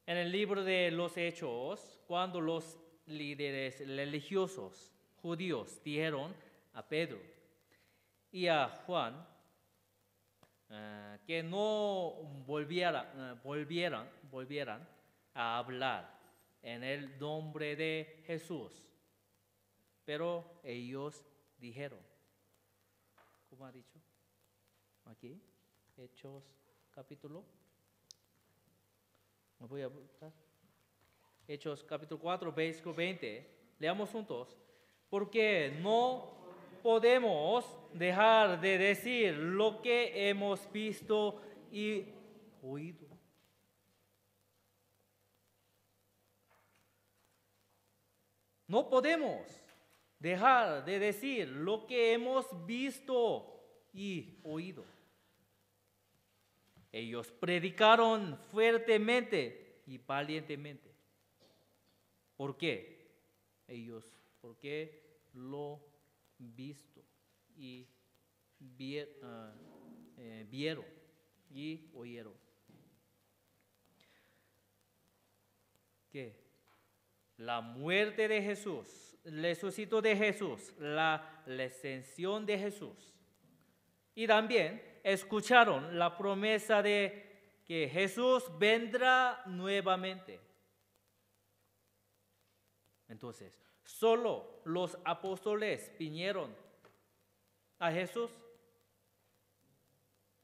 En el libro de los Hechos, cuando los líderes religiosos judíos dijeron a Pedro y a Juan que no volvieran a hablar en el nombre de Jesús. Pero ellos dijeron, ¿cómo ha dicho? Aquí, Hechos capítulo. Me voy a buscar. Hechos capítulo 4, versículo 20. Leamos juntos. Porque no podemos dejar de decir lo que hemos visto y oído. No podemos dejar de decir lo que hemos visto y oído. Ellos predicaron fuertemente y valientemente. ¿Por qué? Porque lo visto y vieron y oyeron. ¿Qué? La muerte de Jesús, el resucito de Jesús, la ascensión de Jesús. Y también escucharon la promesa de que Jesús vendrá nuevamente. Entonces, solo los apóstoles vinieron a Jesús.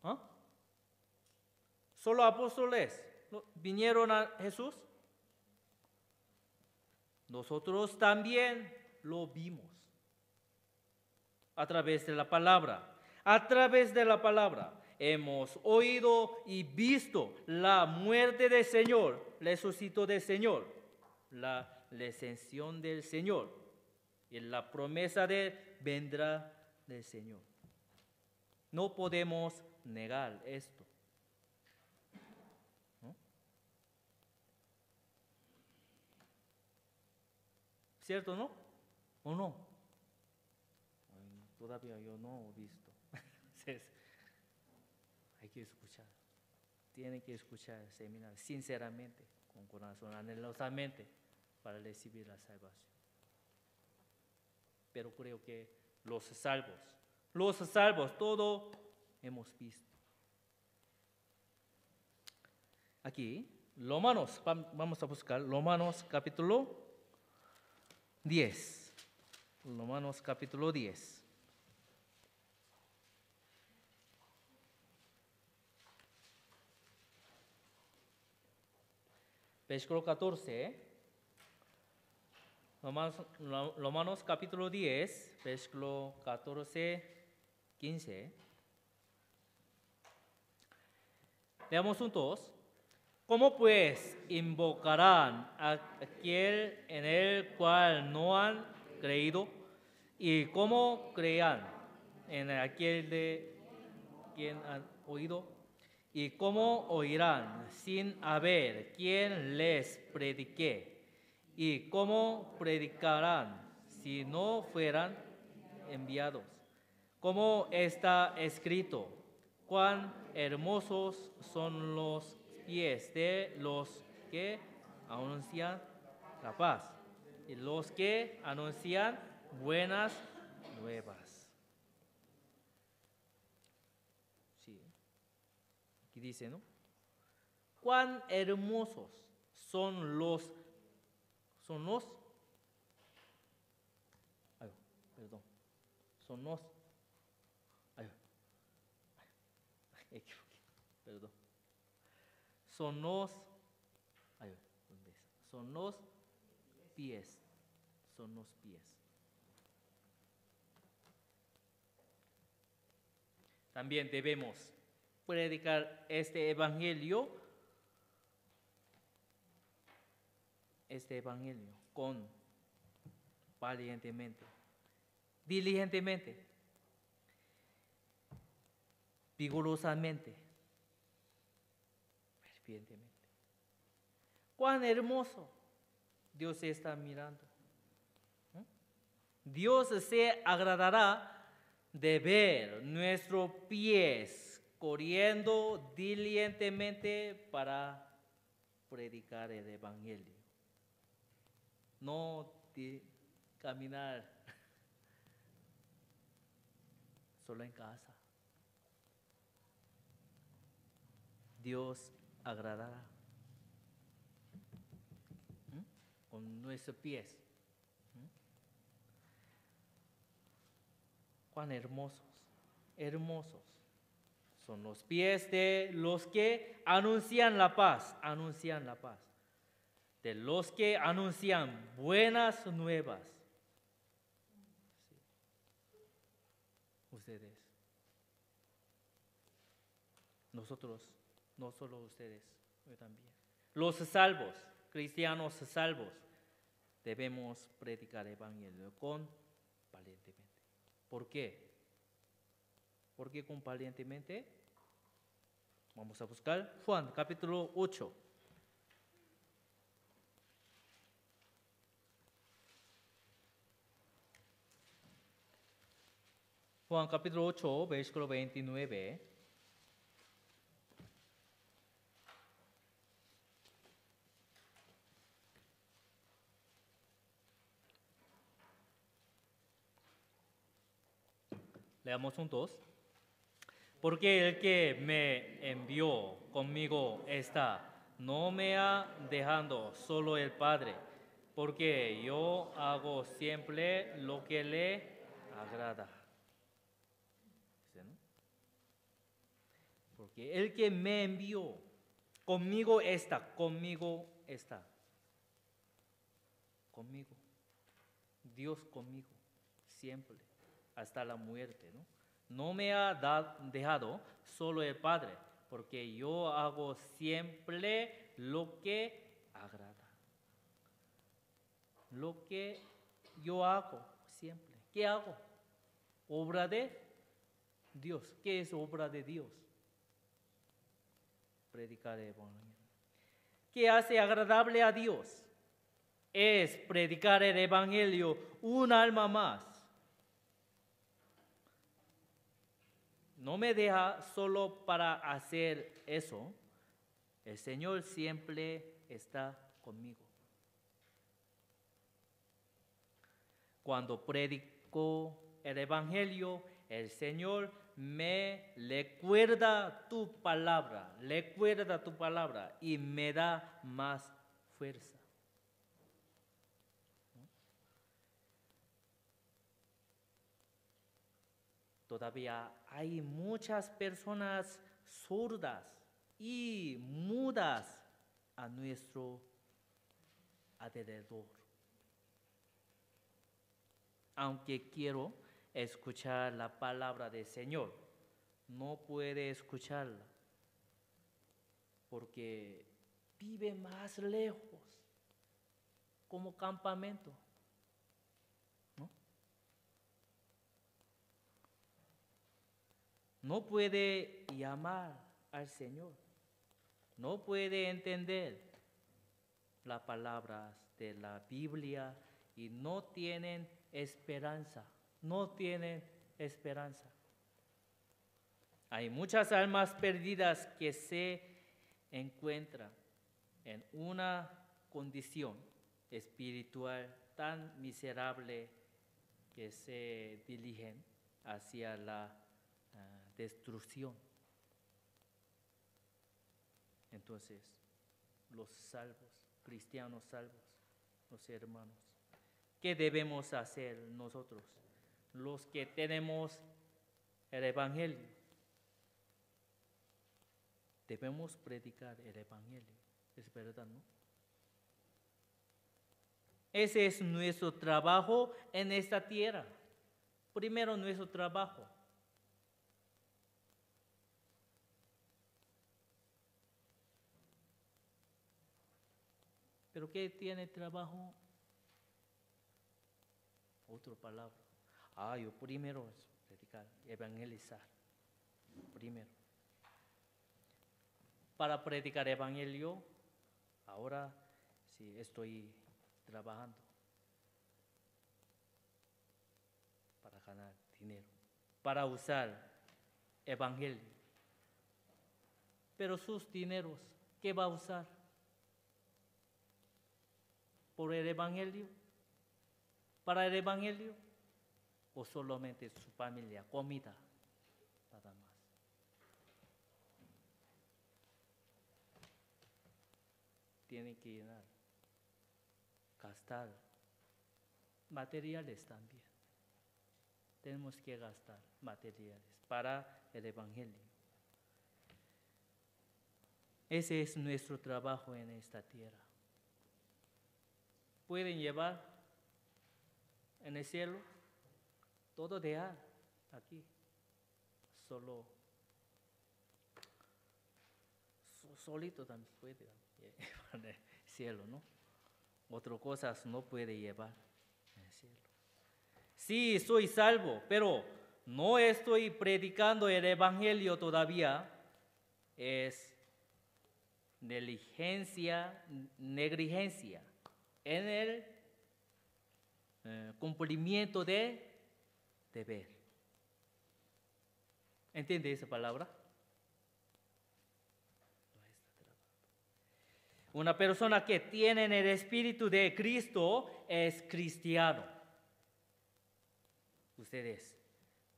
¿Ah? Solo apóstoles vinieron a Jesús. Nosotros también lo vimos a través de la palabra. A través de la palabra hemos oído y visto la muerte del Señor, el resucito del Señor, la ascensión del Señor y la promesa de vendrá del Señor. No podemos negar esto. ¿No? ¿Cierto, no? ¿O no? Todavía yo no he visto. Hay que escuchar. Tienen que escuchar el seminario sinceramente, con corazón, anhelosamente, para recibir la salvación. Pero creo que los salvos, todo hemos visto. Aquí, Romanos, vamos a buscar Romanos capítulo 10. Romanos capítulo 10. Versículo 14. Romanos capítulo 10, versículo 14, 15. Leamos juntos. ¿Cómo pues invocarán a aquel en el cual no han creído? ¿Y cómo creerán en aquel de quien han oído? ¿Y cómo oirán sin haber quien les predique? ¿Y cómo predicarán si no fueran enviados? Como está escrito, cuán hermosos son los pies de los que anuncian la paz y los que anuncian buenas nuevas. Sí. Aquí dice, ¿no? Cuán hermosos son los, ay, perdón, son los, ay, equivoqué, perdón, son los, ay, ¿dónde es? Son los pies, son los pies. También debemos predicar este evangelio con valientemente, diligentemente, vigorosamente, fervientemente. Cuán hermoso Dios está mirando. Dios se agradará de ver nuestros pies corriendo diligentemente para predicar el evangelio. No de caminar solo en casa. Dios agradará con nuestros pies. Cuán hermosos son los pies de los que anuncian la paz, de los que anuncian buenas nuevas. Sí. Ustedes, nosotros, no solo ustedes, yo también. Los salvos, cristianos salvos, debemos predicar el evangelio con valientemente. ¿Por qué? ¿Por qué con valientemente? Vamos a buscar Juan capítulo 8. Juan capítulo 8, versículo 29. Leamos juntos. Porque el que me envió conmigo está, no me ha dejado solo el Padre, porque yo hago siempre lo que le agrada. ¿Sí, no? Porque el que me envió conmigo está. Conmigo. Dios conmigo, siempre, hasta la muerte, ¿no? No me ha dejado solo el Padre, porque yo hago siempre lo que agrada. Lo que yo hago siempre. ¿Qué hago? Obra de Dios. ¿Qué es obra de Dios? Predicar el evangelio. ¿Qué hace agradable a Dios? Es predicar el evangelio un alma más. No me deja solo para hacer eso. El Señor siempre está conmigo. Cuando predico el evangelio, el Señor me recuerda tu palabra y me da más fuerza. Todavía hay muchas personas sordas y mudas a nuestro alrededor. Aunque quiero escuchar la palabra del Señor, no puede escucharla porque vive más lejos, como campamento. No puede llamar al Señor. No puede entender las palabras de la Biblia y no tienen esperanza. Hay muchas almas perdidas que se encuentran en una condición espiritual tan miserable que se dirigen hacia la destrucción. Entonces, los salvos, cristianos salvos, los hermanos, ¿qué debemos hacer nosotros? Los que tenemos el Evangelio. Debemos predicar el Evangelio, es verdad, ¿no? Ese es nuestro trabajo en esta tierra. Primero nuestro trabajo. ¿Pero qué tiene trabajo? Otra palabra. Yo primero es predicar, evangelizar. Primero. Para predicar evangelio, ahora sí estoy trabajando para ganar dinero, para usar evangelio. Pero sus dineros, ¿qué va a usar? ¿Por el evangelio? ¿Para el evangelio? ¿O solamente su familia, comida? Nada más. Tiene que llenar, gastar materiales también. Tenemos que gastar materiales para el evangelio. Ese es nuestro trabajo en esta tierra. Pueden llevar en el cielo todo dejar aquí, solo solito también puede llevar en el cielo, ¿no? Otras cosas no puede llevar en el cielo. Sí, soy salvo, pero no estoy predicando el evangelio todavía. Es negligencia en el cumplimiento de deber. ¿Entiende esa palabra? Una persona que tiene el espíritu de Cristo es cristiano. ¿Ustedes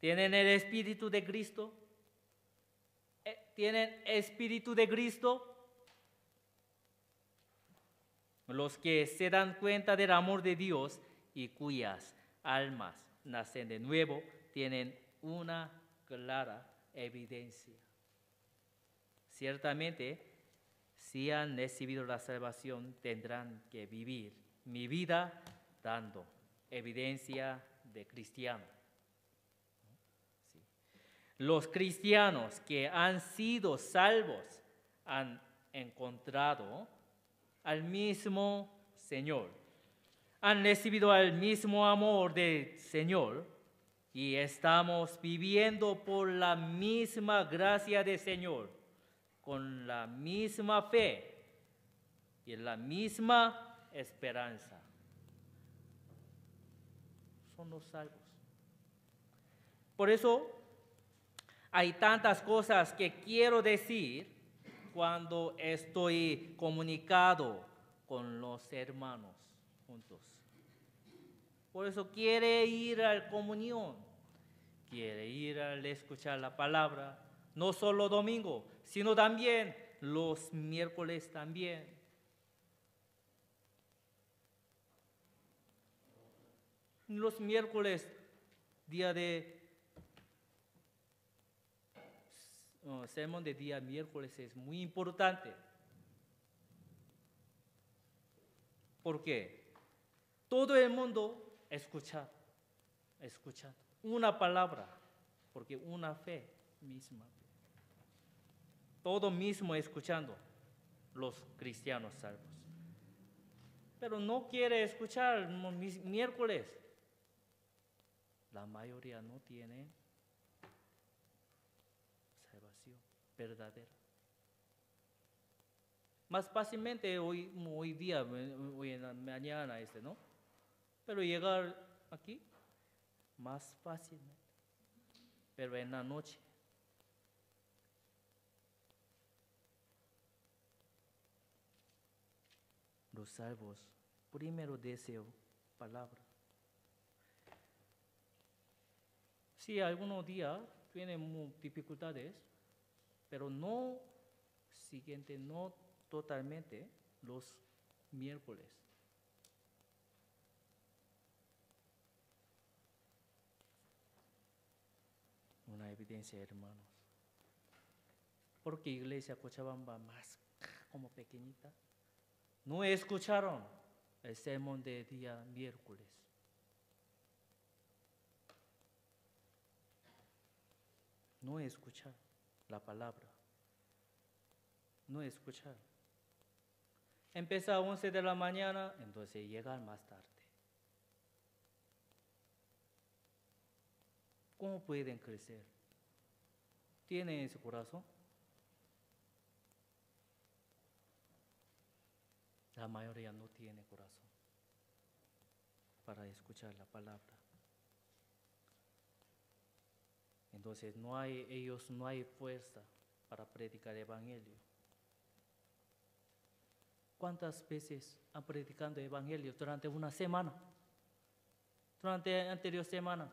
tienen el espíritu de Cristo? ¿Tienen espíritu de Cristo? Los que se dan cuenta del amor de Dios y cuyas almas nacen de nuevo tienen una clara evidencia. Ciertamente, si han recibido la salvación, tendrán que vivir mi vida dando evidencia de cristiano. Sí. Los cristianos que han sido salvos han encontrado al mismo Señor, han recibido el mismo amor del Señor y estamos viviendo por la misma gracia del Señor, con la misma fe y la misma esperanza. Son los salvos. Por eso hay tantas cosas que quiero decir cuando estoy comunicado con los hermanos juntos. Por eso quiere ir a la comunión, quiere ir a escuchar la palabra, no solo domingo, sino también los miércoles también. Los miércoles, día de sermón de día miércoles es muy importante. ¿Por qué? Todo el mundo escucha una palabra, porque una fe misma. Todo mismo escuchando los cristianos salvos. Pero no quiere escuchar miércoles. La mayoría no tiene verdadera. Más fácilmente hoy día, hoy en la mañana, ¿no? Pero llegar aquí, más fácilmente. Pero en la noche. los salvos, primero deseo palabra. Si algunos días tienen dificultades, pero no siguiente, no totalmente los miércoles. Una evidencia, hermanos. Porque Iglesia Cochabamba más como pequeñita, no escucharon el sermón de día miércoles. No escuchar la palabra. No escuchar. Empieza a 11 de la mañana, entonces llegar más tarde. ¿Cómo pueden crecer? ¿Tienen ese corazón? La mayoría no tiene corazón para escuchar la palabra. Entonces ellos no hay fuerza para predicar el evangelio. ¿Cuántas veces han predicado el evangelio durante una semana? Durante la anterior semana.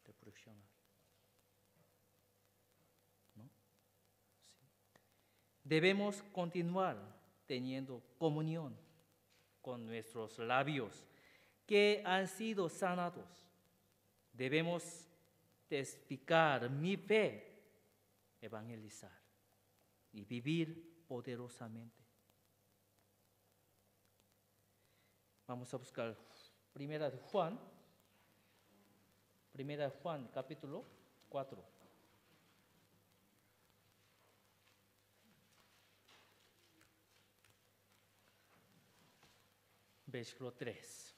Reflexionar. ¿No? Sí. Debemos continuar teniendo comunión con nuestros labios que han sido sanados. Debemos testificar mi fe, evangelizar y vivir poderosamente. Vamos a buscar Primera de Juan capítulo 4. Versículo 3.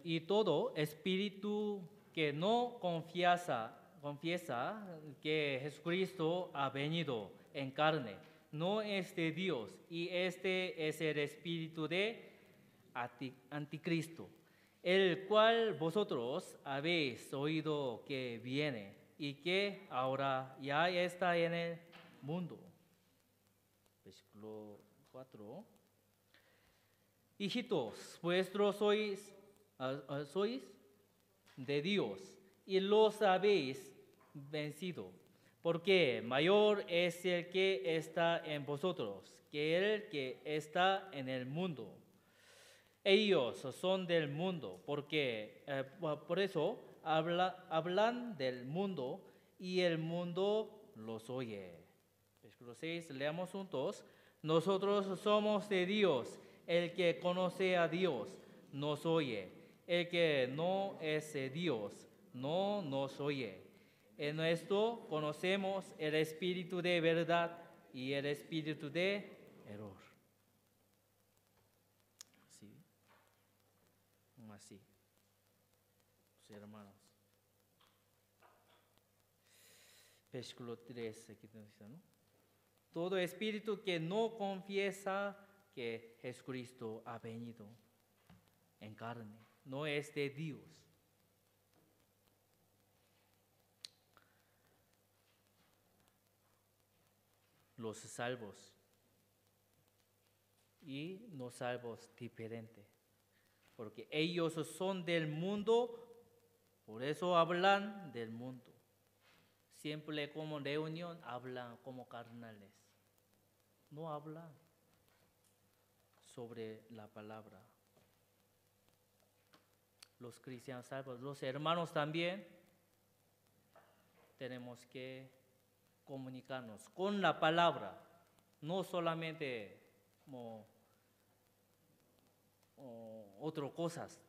Y todo espíritu que no confiesa que Jesucristo ha venido en carne, no es de Dios, y este es el espíritu de anticristo, el cual vosotros habéis oído que viene y que ahora ya está en el mundo. Versículo 4. Hijitos, vuestros sois de Dios y los habéis vencido, porque mayor es el que está en vosotros que el que está en el mundo. Ellos son del mundo, porque por eso hablan del mundo y el mundo los oye. Versículo 6, leamos juntos. Nosotros somos de Dios. El que conoce a Dios nos oye. El que no es de Dios no nos oye. En esto conocemos el espíritu de verdad y el espíritu de error. Así, sí, hermanos. Versículo 3, aquí dice, ¿no? Todo espíritu que no confiesa que Jesucristo ha venido en carne, no es de Dios. Los salvos y no salvos diferente, porque ellos son del mundo, por eso hablan del mundo. Siempre como reunión hablan como carnales, no hablan sobre la palabra. Los cristianos salvos, los hermanos también, tenemos que comunicarnos con la palabra, no solamente como otras cosas.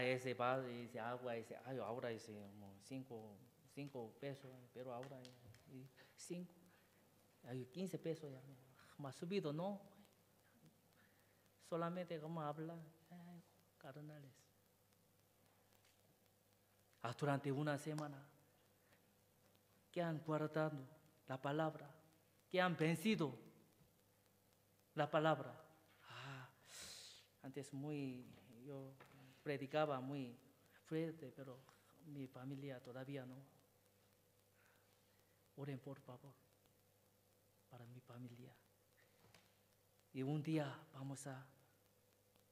Ese va, ese agua, ese, ahora ese 5 pesos, pero ahora 15 pesos ya, más subido, no. Solamente como habla, carnales. Durante una semana, ¿qué han guardado la palabra, que han vencido la palabra. Antes yo predicaba muy fuerte, pero mi familia todavía no. Oren por favor para mi familia. Y un día vamos a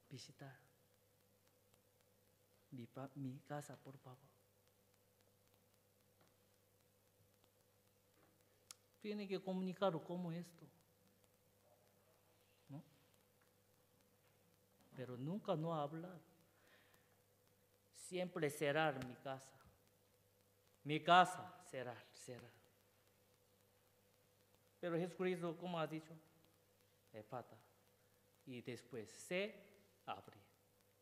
visitar mi casa, por favor. Tiene que comunicar como esto, ¿no? Pero nunca no hablar. Siempre cerrar mi casa. Mi casa cerrar. Pero Jesucristo, ¿cómo ha dicho? Efata. Y después se abre.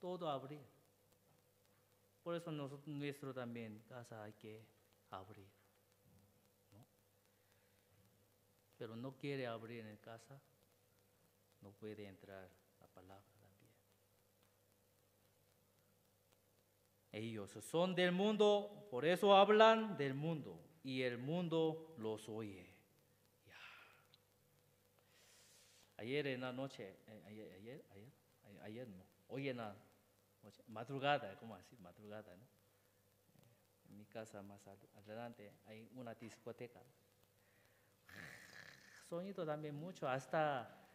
Todo abrir. Por eso nuestro también casa hay que abrir, ¿no? Pero no quiere abrir en casa, no puede entrar la palabra también. Ellos son del mundo, por eso hablan del mundo, y el mundo los oye. Ayer en la noche, ayer no, hoy en la noche, madrugada, ¿cómo así? Madrugada, ¿no? En mi casa más adelante hay una discoteca. Sonido también mucho, hasta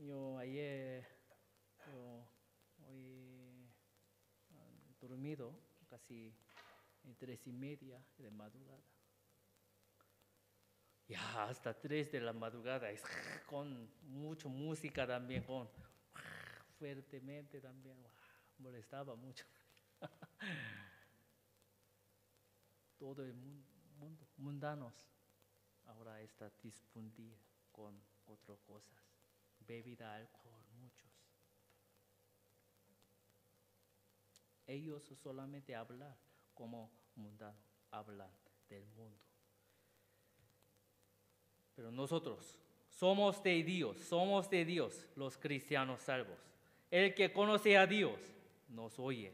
yo ayer, hoy dormido casi 3:30 de madrugada. Ya hasta 3 de la madrugada, con mucha música también, con fuertemente también, molestaba mucho. Todo el mundo, mundanos, ahora está difundido con otras cosas, bebida, alcohol, muchos. Ellos solamente hablan como mundanos, hablan del mundo. Pero nosotros somos de Dios, los cristianos salvos. El que conoce a Dios nos oye.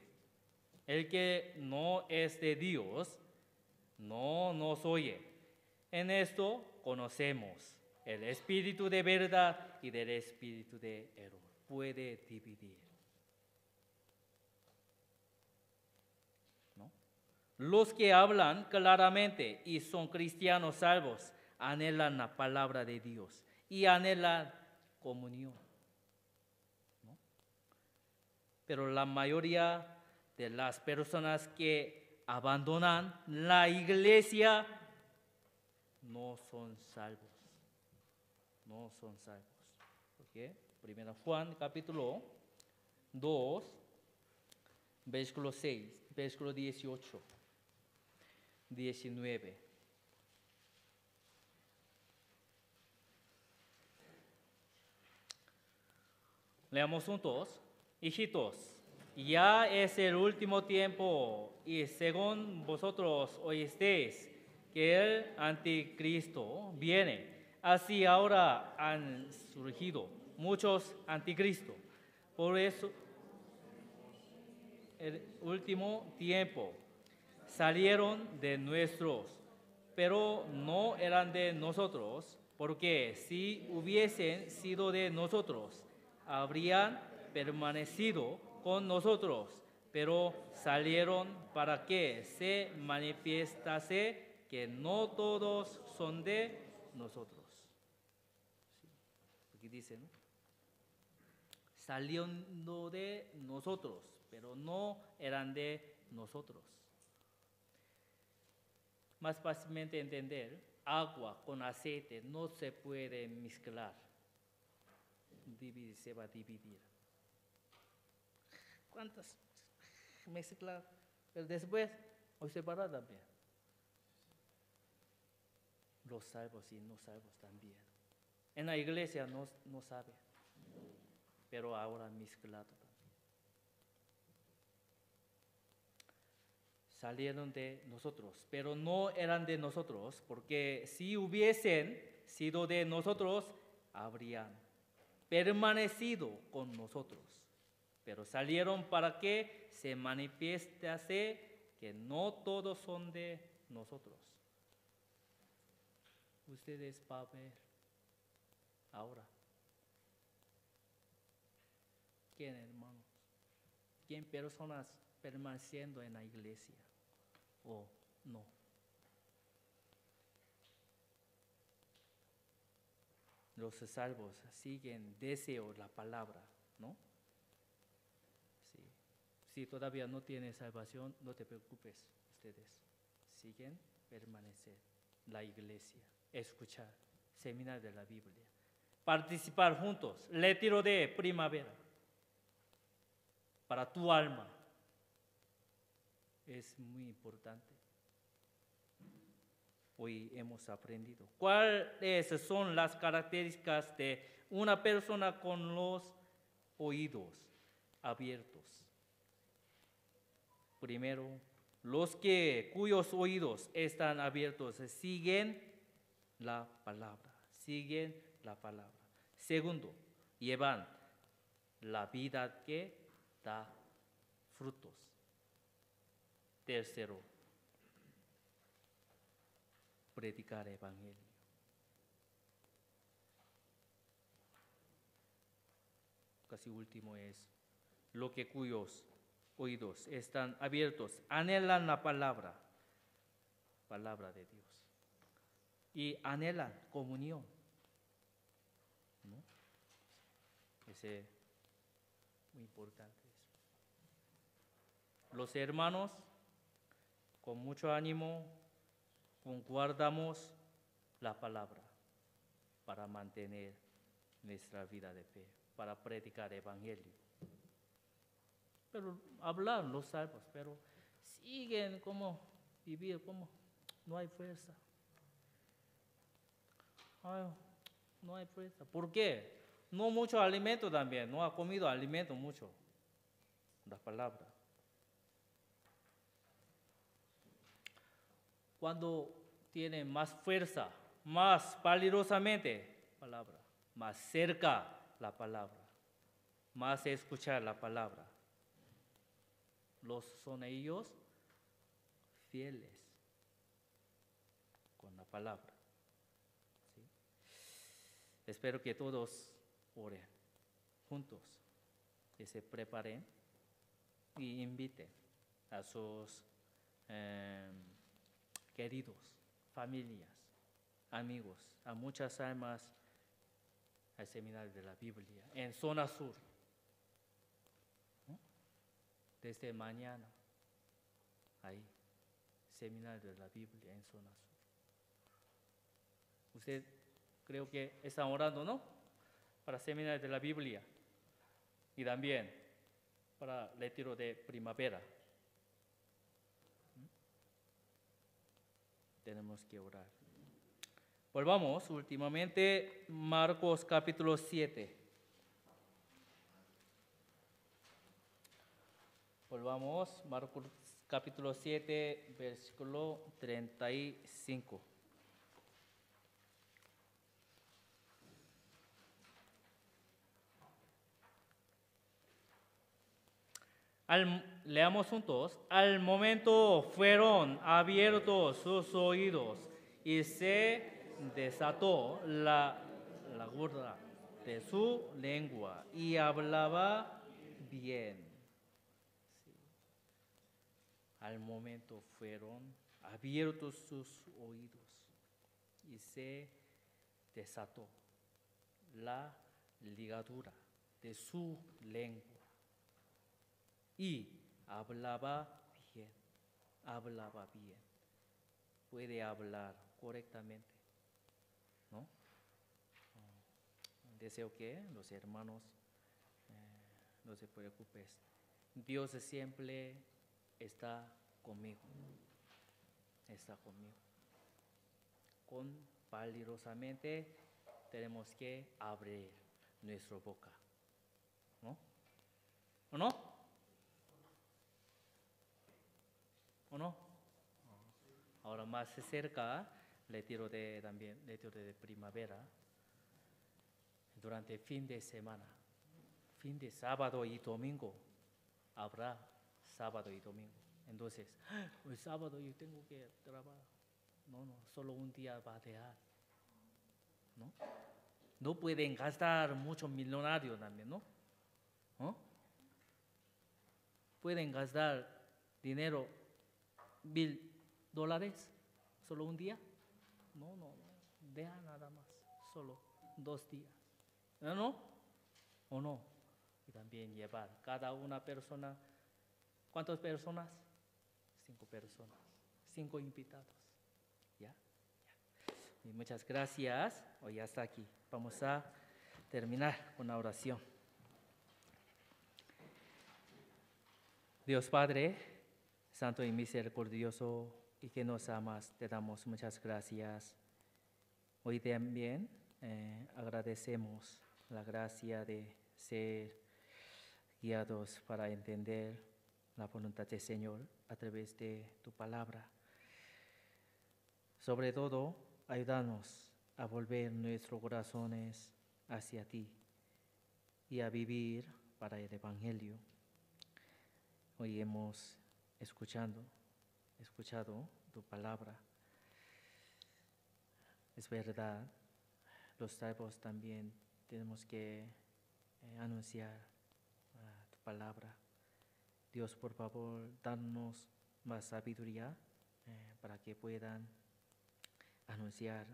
El que no es de Dios no nos oye. En esto conocemos el espíritu de verdad y del espíritu de error. Puede dividir, ¿no? Los que hablan claramente y son cristianos salvos anhelan la palabra de Dios y anhelan comunión, ¿no? Pero la mayoría de las personas que abandonan la iglesia no son salvos. No son salvos. ¿Por qué? Primero Juan capítulo 2, versículo 6, versículo 18, 19. Leamos juntos. Hijitos, ya es el último tiempo y según vosotros oísteis que el anticristo viene, así ahora han surgido muchos anticristos. Por eso, el último tiempo salieron de nuestros, pero no eran de nosotros, porque si hubiesen sido de nosotros, habrían permanecido con nosotros, pero salieron para que se manifestase que no todos son de nosotros. Sí. Aquí dice, ¿no? Saliendo de nosotros, pero no eran de nosotros. Más fácilmente entender, agua con aceite no se puede mezclar. Se va a dividir. ¿Cuántas mezclar? Pero después, hoy separar también. Los salvos y no salvos también. En la iglesia no sabe, pero ahora mezclado también. Salieron de nosotros, pero no eran de nosotros, porque si hubiesen sido de nosotros, habrían permanecido con nosotros, pero salieron para que se manifiestase que no todos son de nosotros. Ustedes van a ver ahora. ¿Quién, hermanos? ¿Quién personas permaneciendo en la iglesia o no? Los salvos siguen deseo la palabra, ¿no? Sí. Si todavía no tienes salvación, no te preocupes, ustedes siguen permanecer la iglesia, escuchar, seminar de la Biblia, participar juntos, retiro de primavera para tu alma. Es muy importante. Hoy hemos aprendido cuáles son las características de una persona con los oídos abiertos. Primero, cuyos oídos están abiertos siguen la palabra, siguen la palabra. Segundo, llevan la vida que da frutos. Tercero, predicar el evangelio. Casi último es cuyos oídos están abiertos, anhelan la palabra de Dios y anhelan comunión, ¿no? Es muy importante eso. Los hermanos, con mucho ánimo, guardamos la palabra para mantener nuestra vida de fe, para predicar el evangelio. Pero hablar los salvos, pero siguen como vivir como no hay fuerza. Ay, no hay fuerza. ¿Por qué? No mucho alimento también, no ha comido alimento mucho. La palabra. Cuando tiene más fuerza, más validosamente palabra, más cerca la palabra, más escuchar la palabra. Son ellos fieles con la palabra. ¿Sí? Espero que todos oren juntos, que se preparen y inviten a sus queridos, familias, amigos, a muchas almas al seminario de la Biblia en zona sur. ¿No? Desde mañana, ahí, seminario de la Biblia en zona sur. Usted creo que están orando, ¿no? Para seminario de la Biblia y también para retiro de primavera. Tenemos que orar. Volvamos últimamente Marcos capítulo 7. Volvamos Marcos capítulo 7, versículo 35. Leamos juntos. Al momento fueron abiertos sus oídos y se desató la gorda de su lengua y hablaba bien. Sí. Al momento fueron abiertos sus oídos y se desató la ligadura de su lengua. Y hablaba bien. Puede hablar correctamente, ¿no? Deseo que los hermanos no se preocupen. Dios siempre está conmigo. Validosamente tenemos que abrir nuestra boca, ¿no? ¿O no? ¿O no? Ahora más cerca, retiro de primavera, durante fin de semana, fin de sábado y domingo, habrá sábado y domingo. Entonces, el sábado yo tengo que trabajar. No, solo un día va a dejar. ¿no? No pueden gastar mucho millonario también, ¿no? ¿No? Pueden gastar dinero $1,000 solo un día. No, no, no. Deja nada más, solo 2 días. ¿No? ¿O no? Y también llevar cada una persona. ¿Cuántas personas? 5 personas. 5 invitados. ¿Ya? Y muchas gracias. Hoy hasta aquí. Vamos a terminar con la oración. Dios Padre, Santo y misericordioso, y que nos amas, te damos muchas gracias. Hoy también agradecemos la gracia de ser guiados para entender la voluntad del Señor a través de tu palabra. Sobre todo, ayúdanos a volver nuestros corazones hacia ti y a vivir para el Evangelio. Hoy hemos escuchado tu palabra. Es verdad, los salvos también tenemos que anunciar tu palabra. Dios, por favor, danos más sabiduría para que puedan anunciar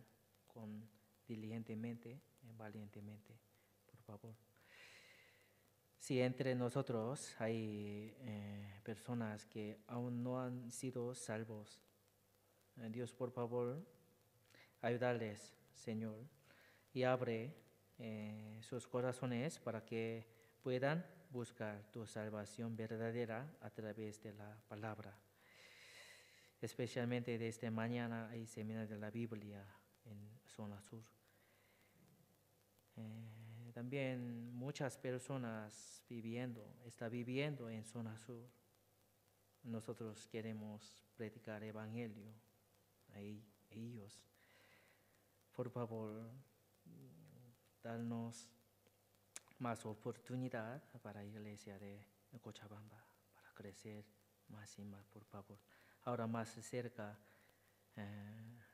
diligentemente, valientemente, por favor. Si entre nosotros hay personas que aún no han sido salvos, Dios, por favor, ayudarles, Señor, y abre sus corazones para que puedan buscar tu salvación verdadera a través de la palabra. Especialmente desde mañana hay seminario de la Biblia en Zona Sur. También muchas personas están viviendo en Zona Sur. Nosotros queremos predicar evangelio a ellos. Por favor, darnos más oportunidad para la iglesia de Cochabamba, para crecer más y más, por favor. Ahora más cerca,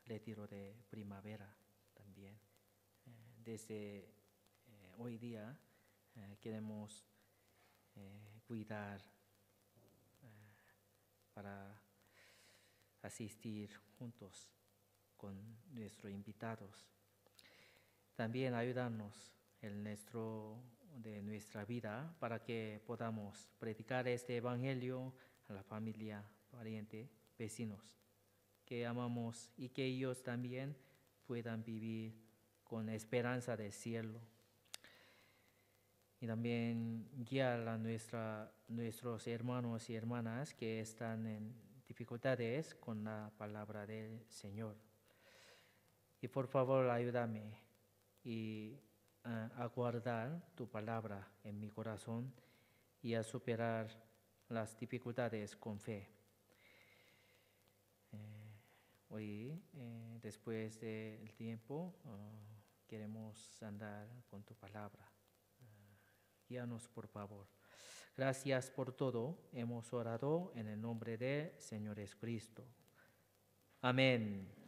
retiro de primavera también. Desde hoy día queremos cuidar para asistir juntos con nuestros invitados. También ayudarnos de nuestra vida para que podamos predicar este evangelio a la familia, pariente, vecinos que amamos y que ellos también puedan vivir con esperanza del cielo. Y también guiar a nuestros hermanos y hermanas que están en dificultades con la palabra del Señor. Y por favor, ayúdame a guardar tu palabra en mi corazón y a superar las dificultades con fe. Hoy, después del tiempo, queremos andar con tu palabra. Guíanos, por favor. Gracias por todo. Hemos orado en el nombre del Señor Jesucristo. Amén.